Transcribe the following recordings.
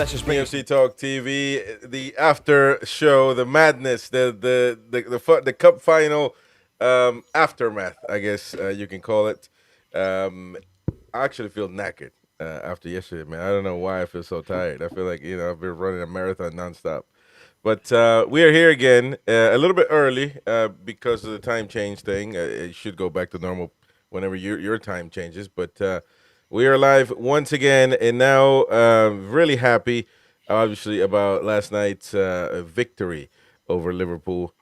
let's just bring NUFC Talk TV, the after show, the madness, the cup final aftermath, I guess you can call it. Um, I actually feel knackered after yesterday, man. I don't know why I feel so tired. I feel like I've been running a marathon nonstop. But we are here again, a little bit early because of the time change thing. It should go back to normal whenever your time changes. But we are live once again, and now really happy, obviously, about last night's victory over Liverpool,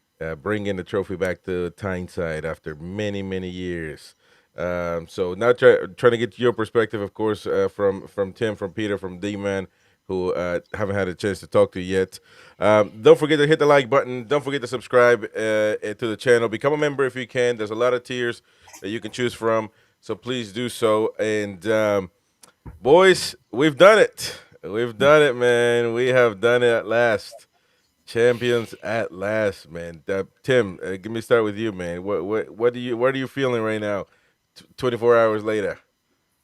bringing the trophy back to Tyneside after many, many years. So now trying to get your perspective, of course, from Tim, from Peter, from D-Man, who haven't had a chance to talk to yet. Don't forget to hit the like button. Don't forget to subscribe to the channel. Become a member if you can. There's a lot of tiers that you can choose from, so please do so. And boys, we've done it. We've done it, man. We have done it at last. Champions at last, man. Tim, give me start with you, man. What are you feeling right now? 24 hours later.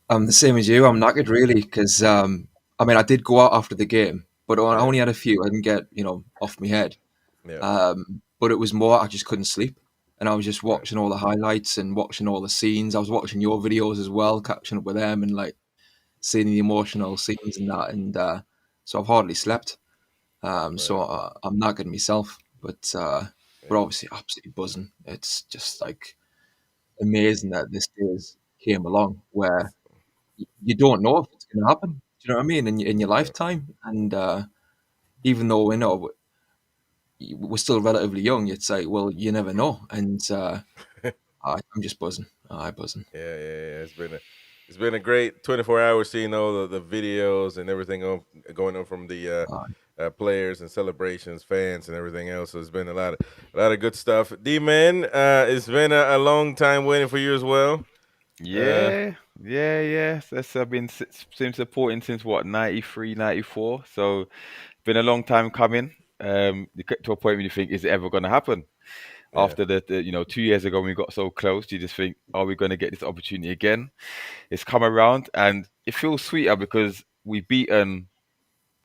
I'm the same as you. I'm knackered really because I mean I did go out after the game, but I Right. only had a few. I didn't get off my head. Yeah. But it was more I just couldn't sleep, and I was just Right. watching all the highlights and watching all the scenes. I was watching your videos as well, catching up with them and like seeing the emotional scenes and that. And so I've hardly slept. So Right. I'm knackered myself, but Yeah. obviously absolutely buzzing. It's just like amazing that this day came along where you don't know if it's going to happen. Do you know what I mean? In your Yeah. lifetime, and even though we know we're still relatively young, it's like, well, you never know. And I'm just buzzing. I buzzing. Yeah. It's been a great 24 hours seeing all the videos and everything going on from the Uh, players and celebrations, fans and everything else. So it's been a lot of good stuff. D man, it's been a long time waiting for you as well. Uh, Yeah. That's I've been supporting since what 93, 94. So been a long time coming. You get to a point when you think, is it ever going to happen? yeah, After the 2 years ago when we got so close, you just think, are we going to get this opportunity again? It's come around, and it feels sweeter because we've beaten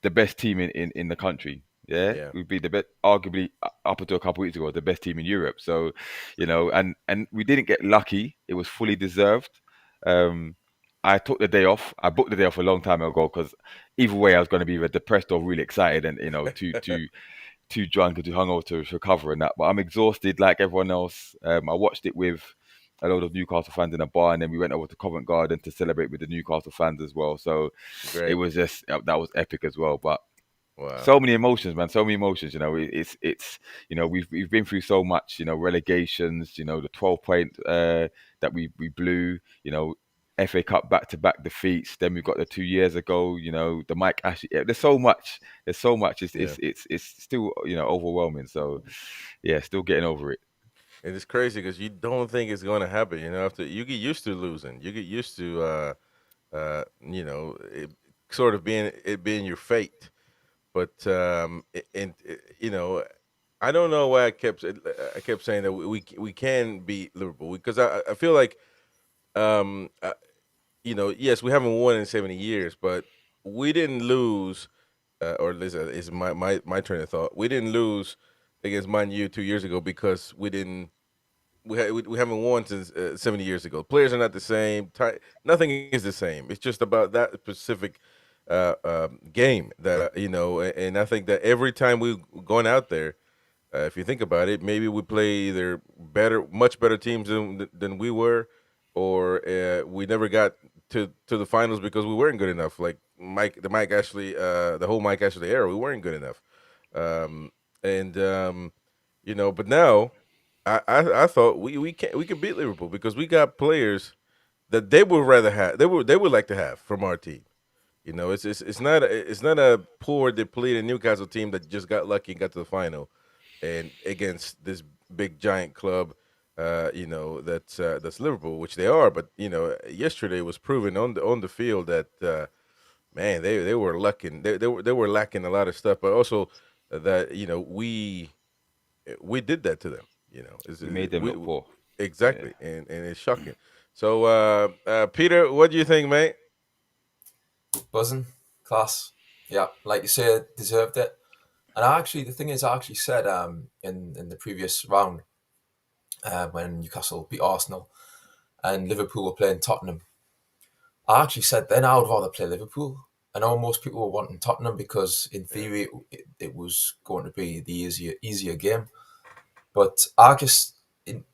the best team in the country. Yeah, yeah, we'd be the best, arguably up until a couple of weeks ago, the best team in Europe. So, and we didn't get lucky. It was fully deserved. Um, I took the day off. I booked the day off a long time ago because either way, I was going to be either depressed or really excited, and too drunk and too hungover to recover and that. But I'm exhausted like everyone else. I watched it with a load of Newcastle fans in a bar, and then we went over to Covent Garden to celebrate with the Newcastle fans as well. So it great. was just that was epic as well. But Wow. so many emotions, man. So many emotions. It's we've been through so much. Relegations. The 12 point that we blew. FA Cup back-to-back defeats. Then we've got the 2 years ago. The Mike Ashley. Yeah, there's so much. There's so much. It's Yeah, it's it's, it's still overwhelming. So yeah, still getting over it. and it's crazy because you don't think it's going to happen. After you get used to losing, you get used to it sort of being your fate. But I don't know why I kept saying that we can beat Liverpool because I feel like um, uh, yes, we haven't won in 70 years, but we didn't lose, or listen, is my train of thought. We didn't lose against Man U 2 years ago because we didn't. We haven't won since 70 years ago. Players are not the same. Nothing is the same. It's just about that specific game that and I think that every time we've gone out there, if you think about it, maybe we play either much better teams than we were, or we never got to the finals because we weren't good enough. Like Mike Ashley, the whole Mike Ashley era, we weren't good enough. Um, and but now I thought we could beat Liverpool because we got players that they would rather have. They would like to have from our team. It's not a poor depleted Newcastle team that just got lucky and got to the final, and against this big giant club, that's Liverpool, which they are. But yesterday was proven on the field that man, they were lacking. They were lacking a lot of stuff, but also that we did that to them. We made them look poor. Yeah. Exactly, and it's shocking. So, Peter, what do you think, mate? Buzzing, class. Yeah, like you say, deserved it. And the thing is, I actually said in the previous round when Newcastle beat Arsenal and Liverpool were playing Tottenham, I actually said then I would rather play Liverpool. I know most people were wanting Tottenham because in Yeah, theory it was going to be the easier game. But I just in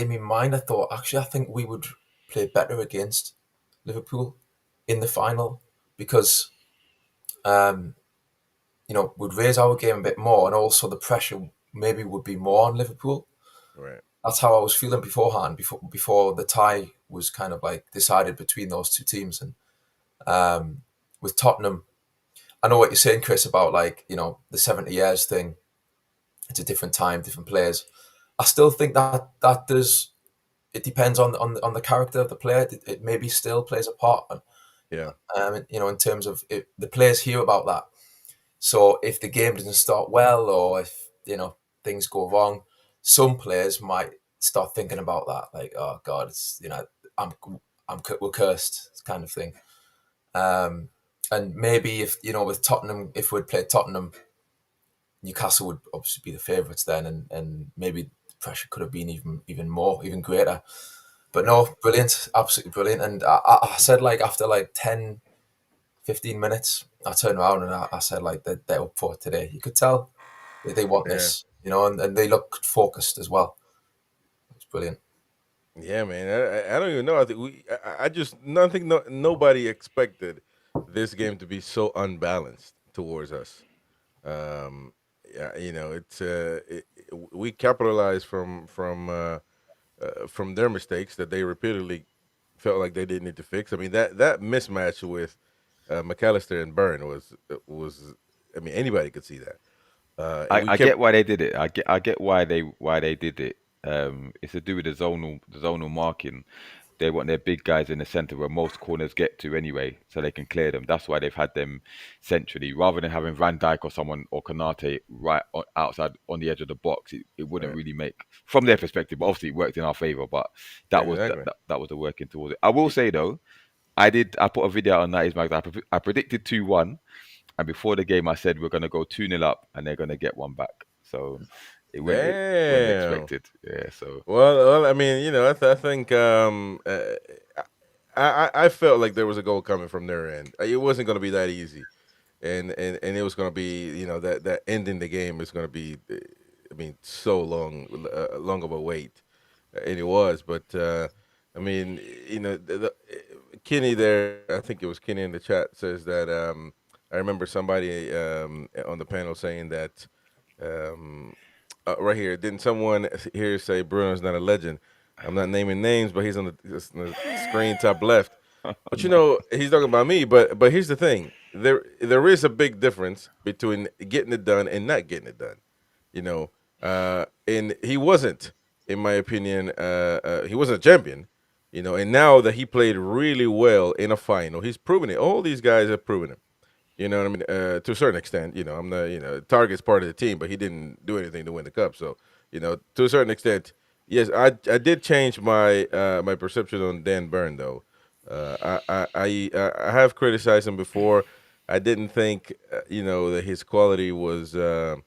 my mind I thought actually I think we would play better against Liverpool in the final because um, we'd raise our game a bit more and also the pressure maybe would be more on Liverpool. right. That's how I was feeling beforehand, before the tie was kind of like decided between those two teams. And with Tottenham, I know what you're saying, Chris, about like, the 70 years thing. It's a different time, different players. I still think that does. It depends on the character of the player. It maybe still plays a part, Yeah, in terms of the players hear about that. So if the game doesn't start well, or if things go wrong, some players might start thinking about that, like, oh God, it's I'm we're cursed, kind of thing. Um, and maybe if with Tottenham, if we'd played Tottenham, Newcastle would obviously be the favourites then, and maybe the pressure could have been even more, even greater. But no, brilliant, absolutely brilliant. And I said, like, after like 10, 15 minutes, I turned around and I said, like, they're up for it today. You could tell they want yeah, this, and they looked focused as well. It's brilliant. yeah, man. I don't even know. I think I just nothing. No, nobody expected this game to be so unbalanced towards us. Yeah, we capitalized from their mistakes that they repeatedly felt like they didn't need to fix. I mean that mismatch with McAllister and Byrne was. I mean anybody could see that. And we I kept get why they did it. I get why they did it. It's to do with the zonal marking. They want their big guys in the center where most corners get to anyway, so they can clear them. That's why they've had them centrally, rather than having Van Dijk or someone or Konate outside on the edge of the box. It wouldn't right, really make from their perspective. But obviously, it worked in our favor. But exactly. that was the working towards it. I will say though, I put a video on 90s Mag. I predicted 2-1. And before the game, I said we're going to go 2-0 up, and they're going to get one back. So it went Damn. expected. Yeah. So Well, I mean, I think I felt like there was a goal coming from their end. It wasn't going to be that easy, and it was going to be, that ending the game is going to be, I mean, so long of a wait, and it was. But I mean, Kenny there, I think it was Kenny in the chat says that I remember somebody on the panel saying that. Um, right here. Didn't someone here say Bruno's not a legend? I'm not naming names, but he's on the screen top left. But he's talking about me. But here's the thing: there is a big difference between getting it done and not getting it done. And he wasn't, in my opinion, he wasn't a champion. And now that he played really well in a final, he's proven it. All these guys have proven it. You know what I mean? To a certain extent, I'm not, Target's part of the team, but he didn't do anything to win the cup. So, to a certain extent, yes, I did change my perception on Dan Burn though. I have criticized him before. I didn't think, that his quality was that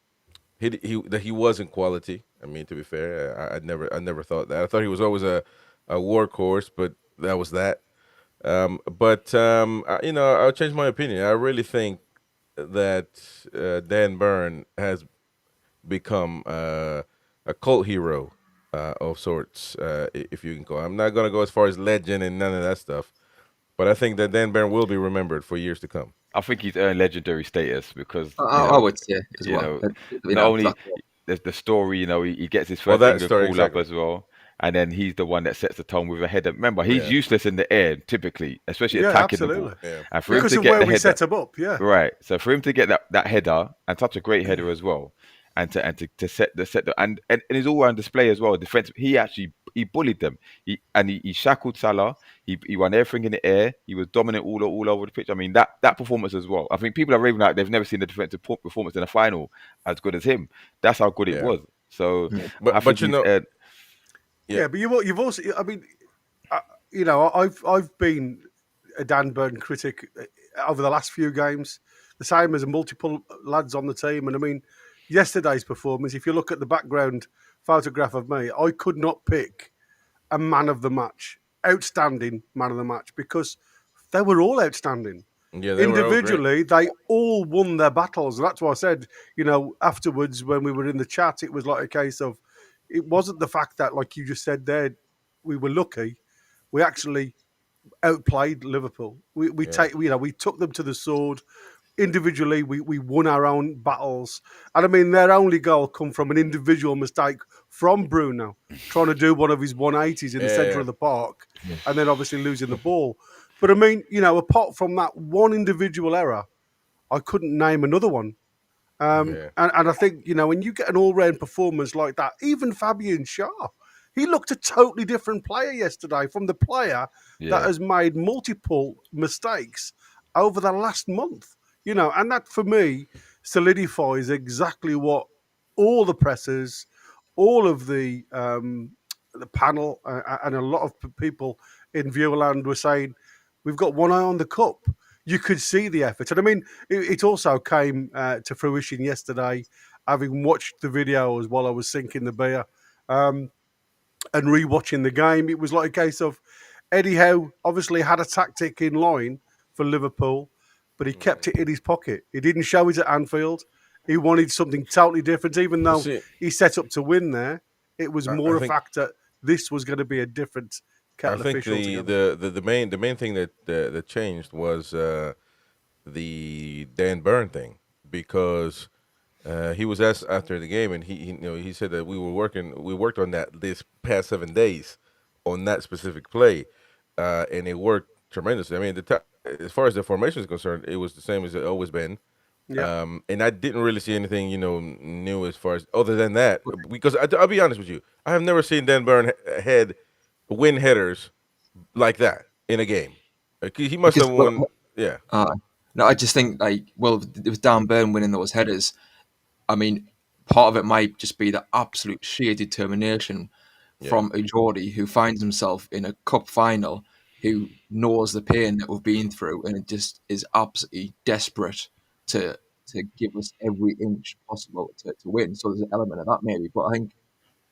he wasn't quality. I mean, to be fair, I never thought that. I thought he was always a workhorse, but that was that. But I'll change my opinion. I really think that Dan Byrne has become a cult hero of sorts, if you can call. I'm not gonna go as far as legend and none of that stuff, but I think that Dan Byrne will be remembered for years to come. I think he's earned legendary status because I would say as you well. know, not only That's what, there's the story, he gets his Well, first that England story call up exactly. as well, and then he's the one that sets the tone with a header. Remember, he's Yeah, useless in the air typically, especially Yeah, attacking the ball, absolutely. yeah, and for him Because to of get where the we header, set him up. Yeah. right? So for him to get that header and such a great header as well, and to set the and his all round display as well. Defensive, he bullied them. He shackled Salah. He won everything in the air. He was dominant all over the pitch. I mean that performance as well. I think people are raving like they've never seen a defensive performance in a final as good as him. That's how good it yeah. was. So yeah. I But think you he's know, yeah, Yeah, but you've also, I mean, uh, I've been a Dan Burn critic over the last few games. the same as multiple lads on the team. And I mean, yesterday's performance, if you look at the background photograph of me, I could not pick a man of the match, outstanding man of the match, because they were all outstanding. Yeah, they were all great. Individually, they all won their battles. And that's why I said, afterwards when we were in the chat, it was like a case of, it wasn't the fact that, like you just said there, we were lucky. We actually outplayed Liverpool. Yeah, We took them to the sword. Individually, we won our own battles. And I mean, their only goal come from an individual mistake from Bruno, trying to do one of his 180s in the centre yeah, of the park, and then obviously losing the ball. But I mean, apart from that one individual error, I couldn't name another one. yeah, And I think, when you get an all round performance like that, even Fabian Schär, he looked a totally different player yesterday from the player that Yeah. has made multiple mistakes over the last month. And that for me solidifies exactly what all the pressers, all of the panel, and a lot of people in Viewerland were saying, we've got one eye on the cup. You could see the effort. And I mean, it also came to fruition yesterday, having watched the videos while I was sinking the beer and rewatching the game. It was like a case of Eddie Howe obviously had a tactic in line for Liverpool, but he kept it in his pocket. He didn't show it at Anfield. He wanted something totally different, even You though see, he set up to win there. It was I more a think fact that this was going to be a different I kettle of think fish the altogether. the the, the main the main thing that changed was the Dan Burn thing, because he was asked after the game, and he said that we worked on that this past 7 days on that specific play, and it worked tremendously. I mean, as far as the formation is concerned, it was the same as it always been. Yeah. And I didn't really see anything, new as far as other than that. Because I'll be honest with you, I have never seen Dan Burn head win headers like that in a game. Like, he must Because have won. Yeah, no, I just think it was Dan Burn winning those headers. I mean, part of it might just be the absolute sheer determination yeah, from a Geordie who finds himself in a cup final, who knows the pain that we've been through, and it just is absolutely desperate to give us every inch possible to win. So there's an element of that maybe, but I think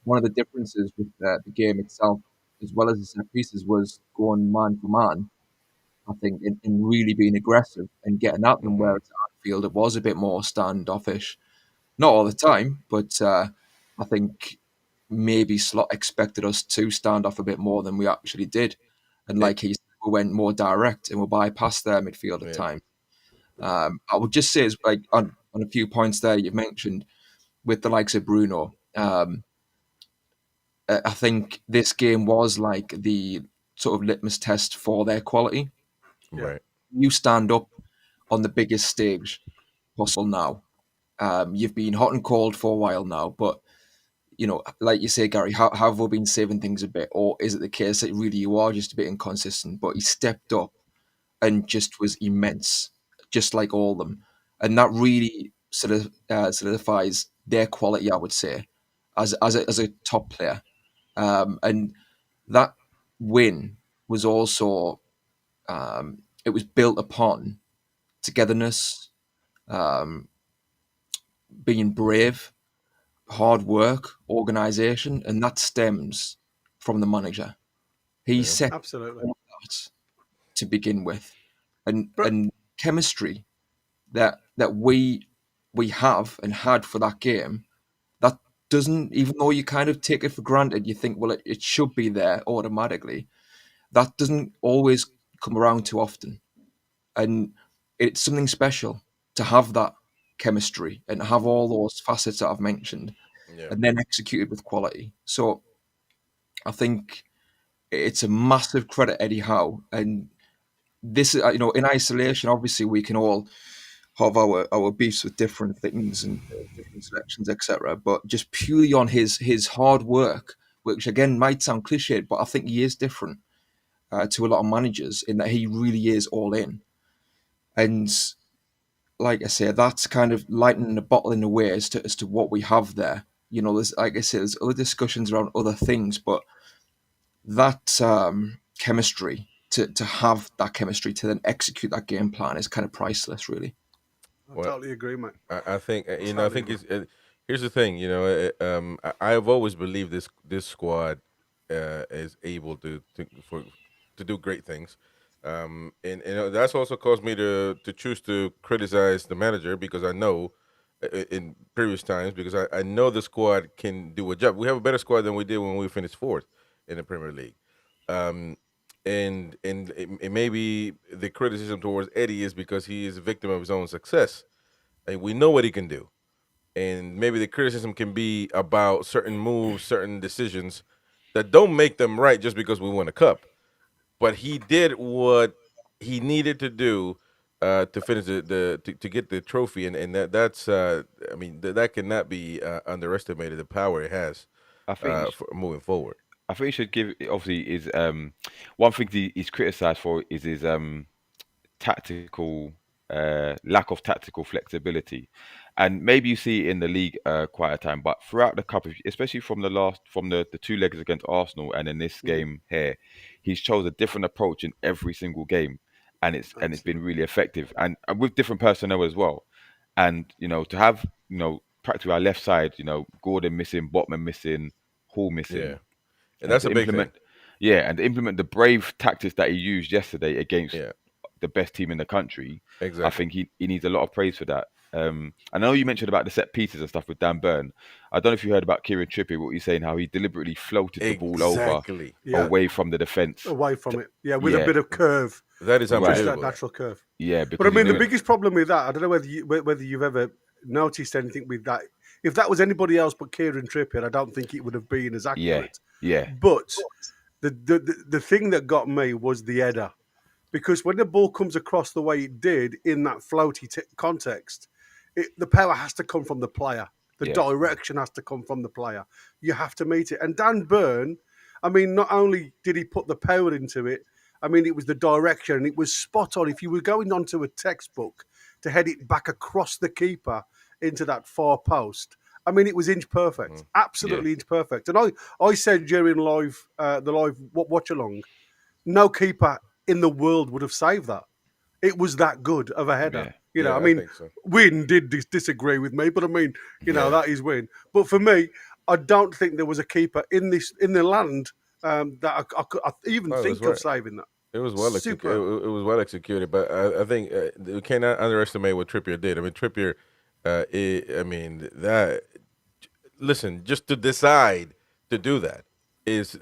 one of the differences with the game itself, as well as the set pieces, was going man for man. I think in really being aggressive and getting at them, where hmm it's at Anfield, it was a bit more standoffish. Not all the time, but I think maybe Slot expected us to stand off a bit more than we actually did. And it, like he said, we went more direct and we bypassed their midfield at yeah, times. I would just say, like on a few points there you've mentioned with the likes of Bruno, I think this game was like the sort of litmus test for their quality. Yeah. right, You stand up on the biggest stage possible now. You've been hot and cold for a while now, but like you say, Gary, have we been saving things a bit, or is it the case that really you are just a bit inconsistent? But he stepped up and just was immense, just like all of them, and that really sort of solidifies their quality, I would say, as a top player. And that win was also it was built upon togetherness, um, being brave, hard work, organisation, and that stems from the manager. He yeah, set Absolutely. all that to begin with, and But chemistry that we have and had for that game. That doesn't, even though you kind of take it for granted, you think, well, it should be there automatically. That doesn't always come around too often, and it's something special to have that chemistry and have all those facets that I've mentioned, yeah, and then executed with quality. So I think it's a massive credit Eddie Howe, and this is in isolation. Obviously, we can all have our beefs with different things and different selections, etc. But just purely on his hard work, which again might sound cliched, but I think he is different to a lot of managers in that he really is all in. And like I say, that's kind of lightening the bottle in a way as to what we have there. There's, like I say, there's other discussions around other things, but that chemistry to have that chemistry to then execute that game plan is kind of priceless, really. I Well, totally agree, mate. I think I Totally think agree. it's here's the thing. I have always believed this squad is able to do great things, and that's also caused me to choose to criticize the manager because I know in previous times because I know the squad can do a job. We have a better squad than we did when we finished fourth in the Premier League. Um, and maybe the criticism towards Eddie is because he is a victim of his own success. And we know what he can do, and maybe the criticism can be about certain moves, certain decisions that don't make them right just because we won a cup. But he did what he needed to do to finish to get the trophy, and that's I mean that cannot be underestimated. The power it has I think for moving forward. I think you should give obviously is one thing he's criticised for is his tactical lack of tactical flexibility, and maybe you see it in the league quite a time, but throughout the cup, especially from the two legs against Arsenal and in this Mhm. game here, he's chose a different approach in every single game, and it's been Excellent. really effective, and with different personnel as well, and to have practically our left side, Gordon missing, Botman missing, Hall missing, Yeah, and and that's to a big thing. implement. Yeah, and to implement the brave tactics that he used yesterday against Yeah, the best team in the country, I exactly. think he needs a lot of praise for that. I know you mentioned about the set pieces and stuff with Dan Burn. I don't know if you heard about Kieran Trippier, what he's saying, how he deliberately floated the ball over Exactly. Yeah, away from the defence. away from it. Yeah, with a Yeah, bit of curve, That is just right. that unbelievable. natural curve. Yeah, But I because he mean, the knew it. biggest problem with that, I don't know whether you've ever noticed anything with that. If that was anybody else but Kieran Trippier, I don't think it would have been as Yeah, accurate. yeah, But the thing that got me was the header, because when the ball comes across the way it did in that floaty context, the power has to come from the player. The yeah, direction has to come from the player. You have to meet it. And Dan Burn, I mean, not only did he put the power into it, I mean, it was the direction and it was spot on. If you were going onto a textbook to head it back across the keeper into that far post, I mean, it was inch perfect, Mhm. yeah, absolutely inch perfect. And I said during the live watch along, no keeper in the world would have saved that. It was that good of a header. yeah, I Yeah, I mean, think so. Win did disagree with me, but I mean, Yeah. that is Win. But for me, I don't think there was a keeper in the land that I could even No, it was think of right. saving that. It was well executed. Superb. It was well executed, but I think we cannot underestimate what Trippier did. I mean, Trippier. I mean that. Listen, just to decide to do that is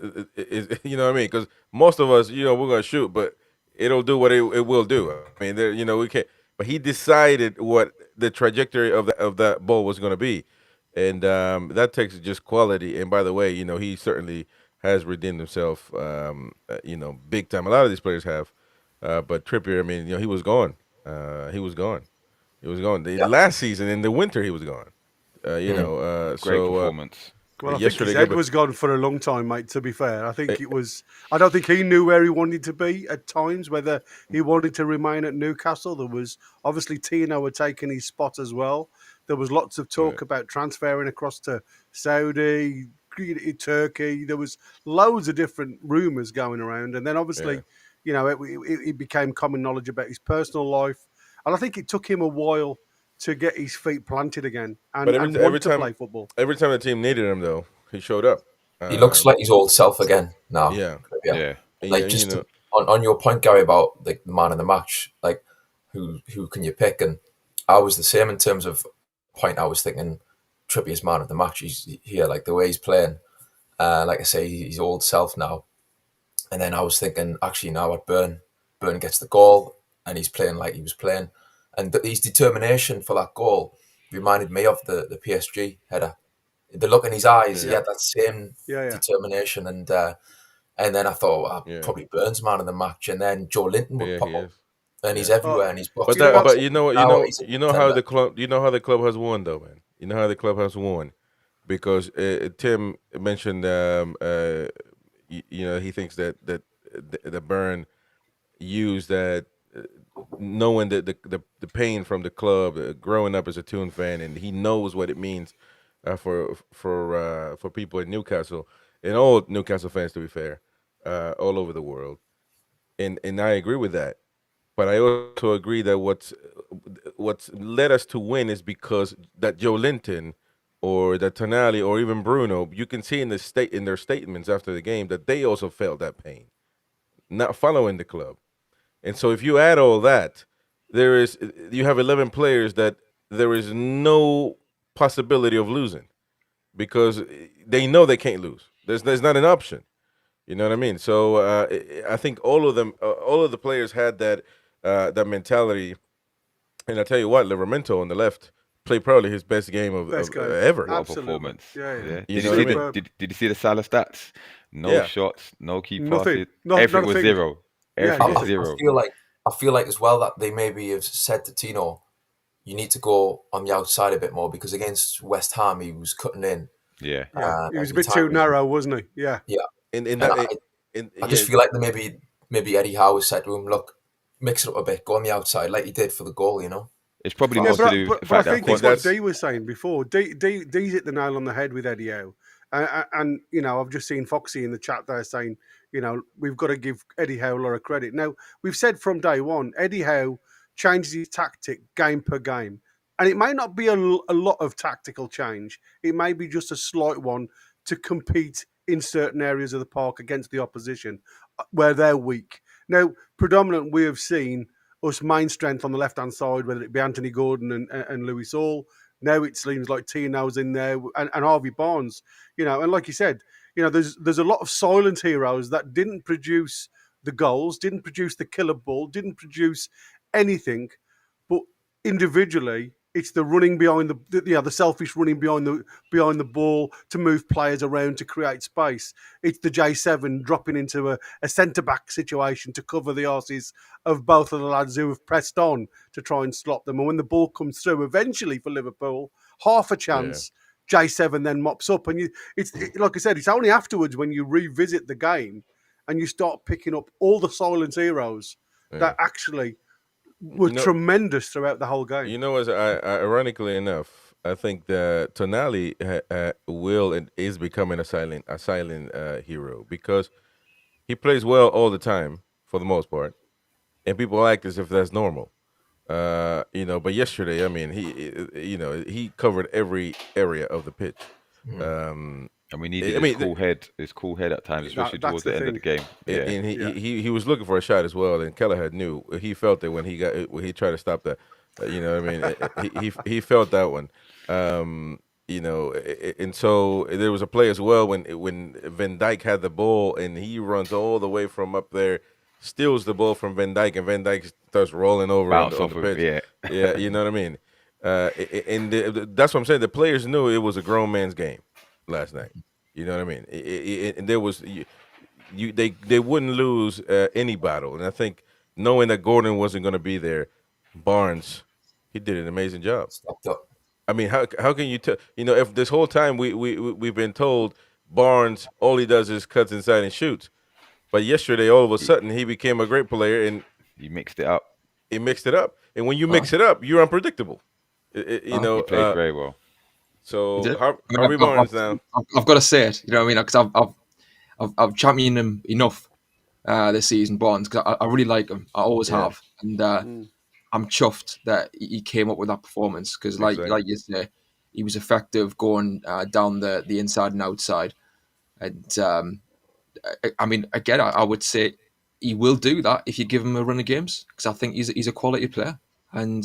you know what I mean? Because most of us, we're gonna shoot, but it'll do what it will do. I mean, there, we can't. But he decided what the trajectory of that ball was gonna be, and that takes just quality. And by the way, he certainly has redeemed himself. Big time. A lot of these players have, but Trippier, I mean, he was gone. He was gone. He was gone. The Yeah. last season in the winter, he was gone. Mm. great So performance. Well, I think yesterday his again, head but was gone for a long time, mate. To be fair, I think eh, it was. I don't think he knew where he wanted to be at times. Whether he wanted to remain at Newcastle, there was obviously Tino had taken his spot as well. There was lots of right, talk about transferring across to Saudi, Turkey. There was loads of different rumours going around, and then yeah. obviously, it became common knowledge about his personal life, and I think it took him a while to get his feet planted again But and want to play football. every time the team needed him, though, he showed up. He looks like his old self again now. Yeah, Yeah, Yeah, like yeah, just on your point, Gary, about like the man of the match, like who can you pick? And I was the same in terms of point. I was thinking Trippier's man of the match. He's here, like the way he's playing. Like I say, he's old self now. And then I was thinking, actually, now at Burn gets the goal, and he's playing like he was playing, and his determination for that goal reminded me of the PSG header. The look in his eyes, he yeah, Yeah, had that same yeah. determination, and then I thought, yeah, probably Burns man of the match, and then Joe Linton would yeah. pop He up, is. and he's Yeah. everywhere, Oh, and he's But you know that, what? but boxing. Now he's a you know how contender. the club, the club has won, though, man. You know how the club has won because Tim mentioned, he thinks that the Burn used that knowing the pain from the club, growing up as a Toon fan, and he knows what it means for people in Newcastle and all Newcastle fans, to be fair, all over the world. And I agree with that. But I also agree that what's led us to win is because that Joe Linton or that Tonali or even Bruno, you can see in their statements after the game that they also felt that pain, not following the club. And so if you add all that, you have 11 players that there is no possibility of losing because they know they can't lose. There's not an option. You know what I mean? So I think all of them, all of the players had that mentality. And I tell you what, Livramento on the left played probably his best game of ever. What a Absolutely. performance. Yeah. Did You you know see what I mean? did you see the Salah stats? No Yeah. shots, no key Nothing. passes. Not Everything a was thing. zero. Yeah, Everything was nothing. zero. I feel like as well that they maybe have said to Tino, you need to go on the outside a bit more because against West Ham he was cutting in. Yeah. Yeah, he was a every bit too time. narrow, wasn't he? Yeah. Yeah, In and that, I just feel like maybe Eddie Howe said to him, look, mix it up a bit, go on the outside like he did for the goal, you know. It's probably Yeah, more to but, do with but, the but I fact think that it's what that's- Dee was saying before. Dee's hit the nail on the head with Eddie Howe. And you know, I've just seen Foxy in the chat there saying, you know, we've got to give Eddie Howe a lot of credit. Now, we've said from day one, Eddie Howe changes his tactic game per game. And it may not be a lot of tactical change. It may be just a slight one to compete in certain areas of the park against the opposition where they're weak. Now, predominant we have seen us main strength on the left-hand side, whether it be Anthony Gordon and Lewis Hall. Now it seems like Tino's in there and Harvey Barnes, you know, and like you said, you know, there's a lot of silent heroes that didn't produce the goals, didn't produce the killer ball, didn't produce anything, but individually, it's the running behind the selfish running behind the ball to move players around to create space. It's the J7 dropping into a centre back situation to cover the arses of both of the lads who have pressed on to try and stop them. And when the ball comes through, eventually for Liverpool, half a chance. Yeah. J7 then mops up, and like I said, it's only afterwards when you revisit the game and you start picking up all the silent heroes that actually were tremendous throughout the whole game. You know, ironically enough, I think that Tonali will and is becoming a silent hero because he plays well all the time for the most part, and people act as if that's normal. You know, but yesterday, I mean, he covered every area of the pitch. And we needed his cool head at times, especially towards the end of the game. Yeah. And he was looking for a shot as well, and Kelleher knew. He felt it when he tried to stop that. You know what I mean? he felt that one. You know, and so there was a play as well when Van Dijk had the ball and he runs all the way from up there, steals the ball from Van Dijk, and Van Dijk starts rolling over on the pitch. Yeah, you know what I mean? That's what I'm saying. The players knew it was a grown man's game last night. You know what I mean? And there was they wouldn't lose any battle. And I think knowing that Gordon wasn't going to be there, Barnes, he did an amazing job. Stepped up. I mean, how can you tell? You know, if this whole time we've been told Barnes all he does is cuts inside and shoots, but yesterday all of a sudden he became a great player and he mixed it up. He mixed it up, and when you mix it up, you're unpredictable. You know, he played very well. So Harvey Barnes now. I've got to say it. You know what I mean? Because I've championed him enough this season, Barnes, because I really like him. I always have, and I'm chuffed that he came up with that performance because, like you say, he was effective going down the inside and outside. And I mean, again, I would say he will do that if you give him a run of games because I think he's a quality player. And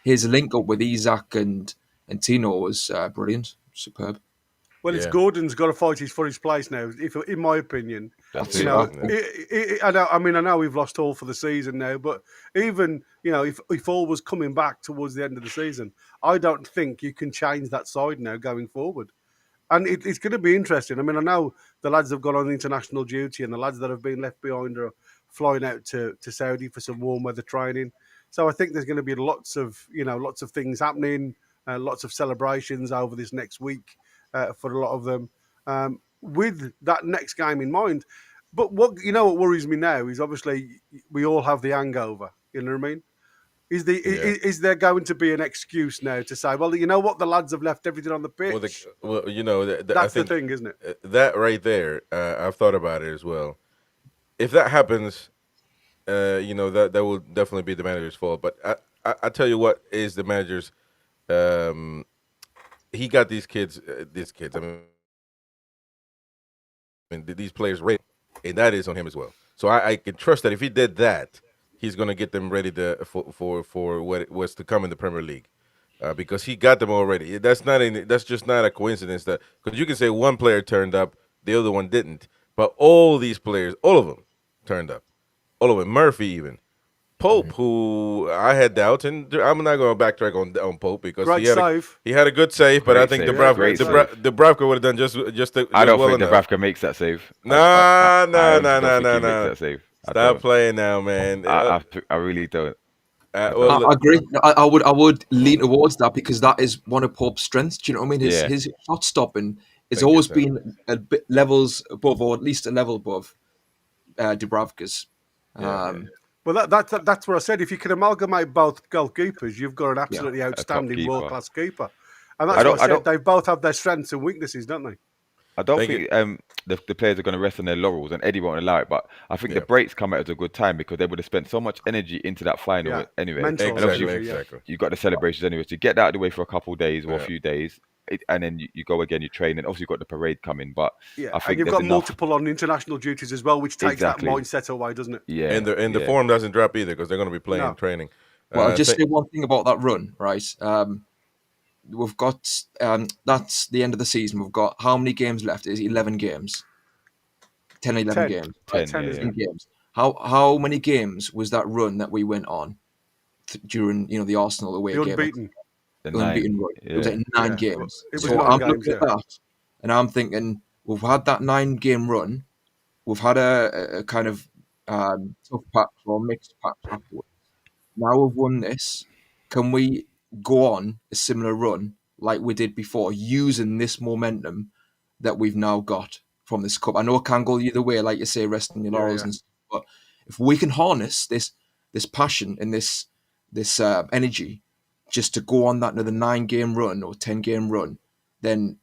his link up with Isak and Tino was brilliant, superb. Well, it's Gordon's got to fight for his place now, in my opinion. That's you know, I know we've lost Hall for the season now, but even if Hall was coming back towards the end of the season, I don't think you can change that side now going forward. And it's going to be interesting. I mean, I know the lads have gone on international duty, and the lads that have been left behind are flying out to Saudi for some warm weather training. So I think there's going to be lots of things happening, lots of celebrations over this next week. For a lot of them, with that next game in mind. But what worries me now is obviously we all have the hangover. You know what I mean? Is there going to be an excuse now to say, well, you know what, the lads have left everything on the pitch? Well, you know, that's the thing, isn't it? That right there, I've thought about it as well. If that happens, that will definitely be the manager's fault. But I tell you what is the manager's. He got these kids. I mean, these players ready, and that is on him as well. So I can trust that if he did that, he's going to get them ready for what was to come in the Premier League. Because he got them already. That's just not a coincidence. That because you can say one player turned up, the other one didn't, but all these players, all of them, turned up. All of them. Murphy even. Pope, who I had doubts, and I'm not going to backtrack on Pope because Great save. he had a good save, but I Great think save, great save. Dubravka would have done just I don't well think enough. Dubravka makes that save. No. I don't think he makes that save. Stop playing now, man. I really don't. Well, I agree. I would lean towards that because that is one of Pope's strengths. Do you know what I mean? His shot stopping has always been a bit levels above, or at least a level above Dubravka's. Well, that's what I said. If you can amalgamate both goalkeepers, you've got an absolutely outstanding keeper. world-class keeper. And that's what I said. They both have their strengths and weaknesses, don't they? I don't think the players are going to rest on their laurels, and Eddie won't allow it. But I think the breaks come at a good time because they would have spent so much energy into that final anyway. Mental And obviously, exactly. you've got the celebrations anyway. So you get that out of the way for a couple of days or a few days, and then you go again, you train, and obviously you've got the parade coming. But I think and you've got multiple on international duties as well, which takes that mindset away, doesn't it? Yeah, and the form doesn't drop either because they're going to be playing training. Well, I'll just say one thing about that run, right? We've got that's the end of the season. We've got how many games left? Is it 11 games? 10 or 11 games. 10 games. How many games was that run that we went on during the Arsenal away game? Unbeaten. Unbeaten run. It was like 9 games. It was so 9 I'm games, looking at that, and I'm thinking we've had that 9-game run. We've had a kind of tough patch or mixed patch afterwards. Now we've won this. Can we go on a similar run like we did before, using this momentum that we've now got from this cup? I know it can go either way, like you say, resting your laurels and stuff, but if we can harness this passion and this energy just to go on that another 9-game run or 10-game run, then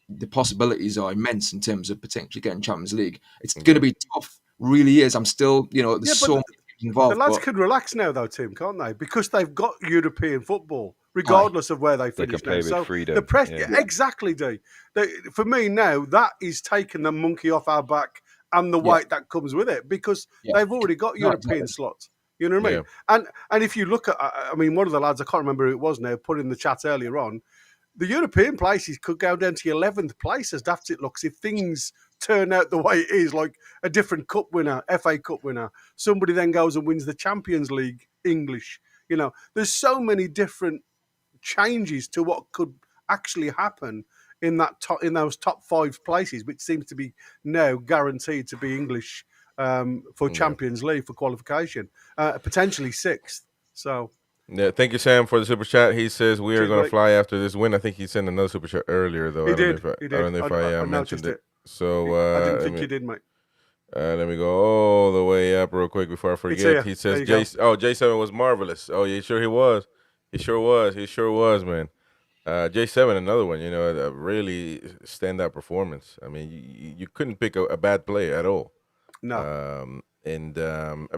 the possibilities are immense in terms of potentially getting Champions League. It's going to be tough, really is. I'm still, there's so many involved. The lads can relax now, though, Tim, can't they? Because they've got European football, regardless of where they finish. They can play with freedom. The press, exactly, D. For me now, that is taking the monkey off our back and the weight that comes with it, because they've already got European slots. You know what I mean? And if you look at, one of the lads, I can't remember who it was now, put in the chat earlier on, the European places could go down to 11th place, as daft it looks, if things turn out the way it is, like a different cup winner, FA Cup winner, somebody then goes and wins the Champions League English. There's so many different changes to what could actually happen in those top 5 places, which seems to be now guaranteed to be English for Champions League for qualification, potentially 6th. So. Yeah, thank you, Sam, for the super chat. He says we are going to fly after this win. I think he sent another super chat earlier, though. He I did. don't know if I mentioned it. So I didn't think you did, mate. Let me go all the way up real quick before I forget. He says J7 was marvelous. Oh, yeah, sure he was. He sure was, man. J7, another one. A really standout performance. I mean, you couldn't pick a bad play at all. No. Bruno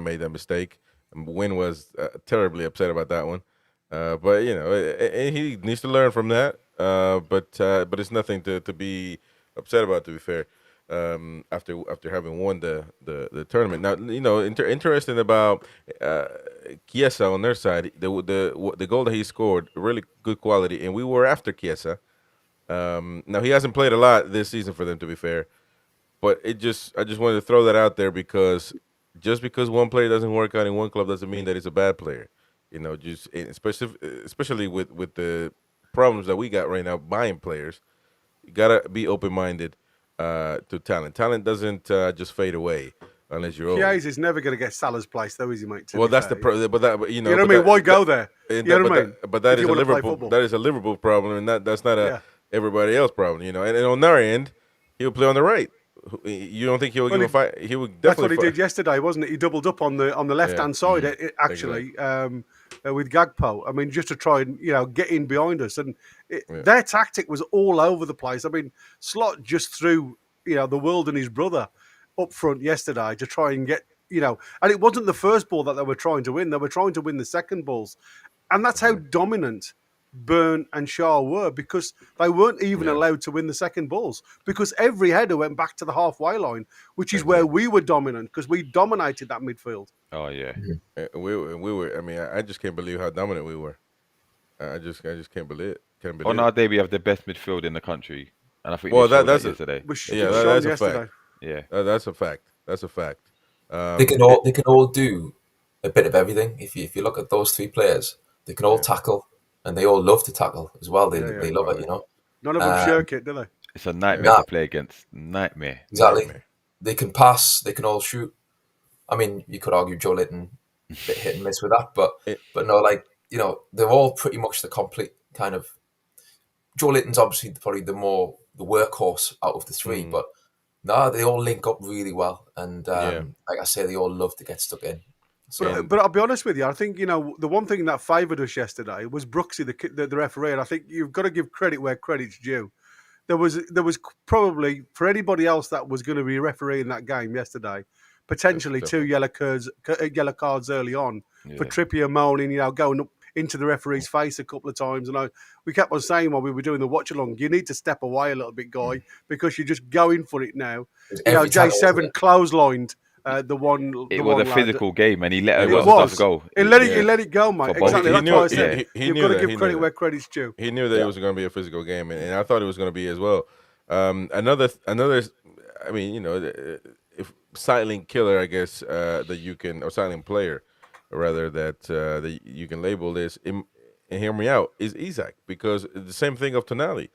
made that mistake. Wynn was terribly upset about that one, but he needs to learn from that. But it's nothing to be upset about. To be fair, after having won the tournament. Now interesting about Chiesa on their side. The goal that he scored, really good quality, and we were after Chiesa. Now he hasn't played a lot this season for them, to be fair, but I just wanted to throw that out there because. Just because one player doesn't work out in one club doesn't mean that he's a bad player. Just especially with the problems that we got right now buying players, you gotta be open-minded to talent. Talent doesn't just fade away unless you're old. Chiesa is never going to get Salah's place, though, is he, mate? Well, that's the problem. But you know what I mean? Why go there? You know what I mean? But that is a Liverpool. That is a Liverpool problem, and that's not everybody else problem. And on their end, he'll play on the right. You don't think he will give a fight? He would definitely. That's what he did yesterday, wasn't it? He doubled up on the left-hand side, actually, with Gakpo. I mean, just to try and get in behind us, and their tactic was all over the place. I mean, Slot just threw the world and his brother up front yesterday to try and get and it wasn't the first ball that they were trying to win. They were trying to win the second balls. And that's how dominant Byrne and Shaw were, because they weren't even allowed to win the second balls, because every header went back to the halfway line, which is where we were dominant, because we dominated that midfield. Oh yeah. We were. I mean, I just can't believe how dominant we were. I just can't believe it. Can't believe On our day, we have the best midfield in the country, and I think Well, we showed that's that yesterday. that's a yesterday. fact. Yeah, That's a fact. That's a fact. They can all do a bit of everything. If you look at those three players, they can all tackle, and they all love to tackle as well. They love it, None of them shirk it, do they? it's a nightmare to play against. Nightmare. Exactly. Nightmare. They can pass. They can all shoot. I mean, you could argue Joe Linton a bit hit and miss with that, but no, they're all pretty much the complete kind of. Joe Linton's obviously probably the workhorse out of the three, but no, they all link up really well, and like I say, they all love to get stuck in. So, But I'll be honest with you. I think the one thing that favoured us yesterday was Brooksy, the referee, and I think you've got to give credit where credit's due. There was probably, for anybody else that was going to be refereeing that game yesterday, potentially two yellow cards early on for Trippier moaning, going up into the referee's face a couple of times. And we kept on saying while we were doing the watch along, you need to step away a little bit, guy, because you're just going for it now. J7 clotheslined the one. It was a physical game, and he let stuff go. He let it go, mate. Exactly. That's why I said you've got to give credit where credit's due. He knew that it was going to be a physical game, and I thought it was going to be as well. Another. I mean, if silent killer, I guess that you can, or silent player, rather that you can label this. And hear me out. Is Isak, because the same thing of Tonali.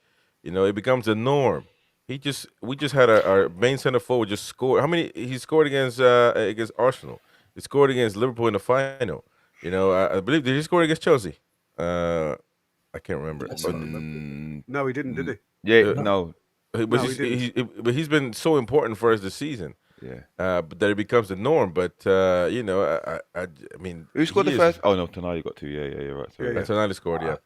It becomes a norm. We just had our main center forward just score. How many he scored against Arsenal? He scored against Liverpool in the final. I believe, did he score against Chelsea? I can't remember. No, he didn't, did he? Yeah, no. But he's been so important for us this season. Yeah. But that it becomes the norm. But I mean, Who scored the first? Oh no, Tonali got two. Yeah, you're right. Sorry. Tonali scored. Yeah.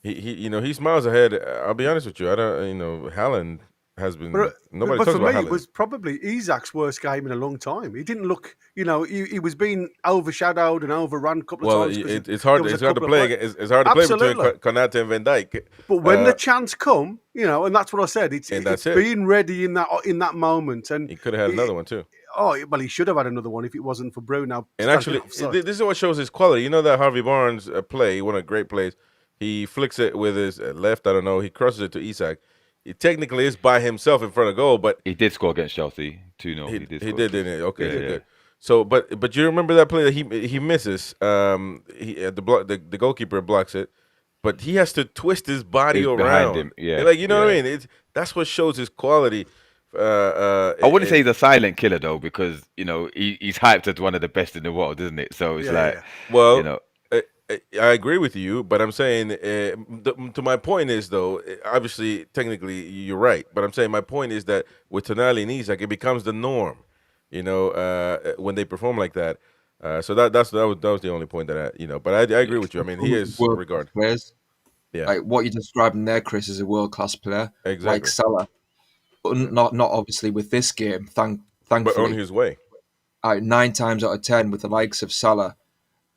He's miles ahead. I'll be honest with you. I don't. Haaland has been. Nobody talks for about me, Haaland. it was probably Isak's worst game in a long time. He didn't look. He was being overshadowed and overrun a couple of times. It's hard. It's hard to play. It's hard to play between Konate and Van Dijk. But when the chance come, and that's what I said. It's being ready in that moment. And he could have had another one too. Oh well, he should have had another one if it wasn't for Bruno. And actually, this is what shows his quality. That Harvey Barnes play, one of the great plays. He flicks it with his left. I don't know. He crosses it to Isak. He technically is by himself in front of goal, but he did score against Chelsea 2-0. He did, didn't he? Okay, good. So, but you remember that play that he misses? The goalkeeper blocks it, but he has to twist his body around behind him. Yeah, what I mean. That's what shows his quality. I wouldn't say he's a silent killer though, because he's hyped as one of the best in the world, isn't it? So it's well, I agree with you, but I'm saying to my point is though, obviously technically you're right, but I'm saying my point is that with Tonali and Isak, it becomes the norm, when they perform like that. So that was the only point that but I agree with you. I mean, he is regarded. Yeah, like what you're describing there, Chris, is a world-class player, exactly. Like Salah, but not obviously with this game. Thankfully, but on his way. 9 times out of 10 with the likes of Salah.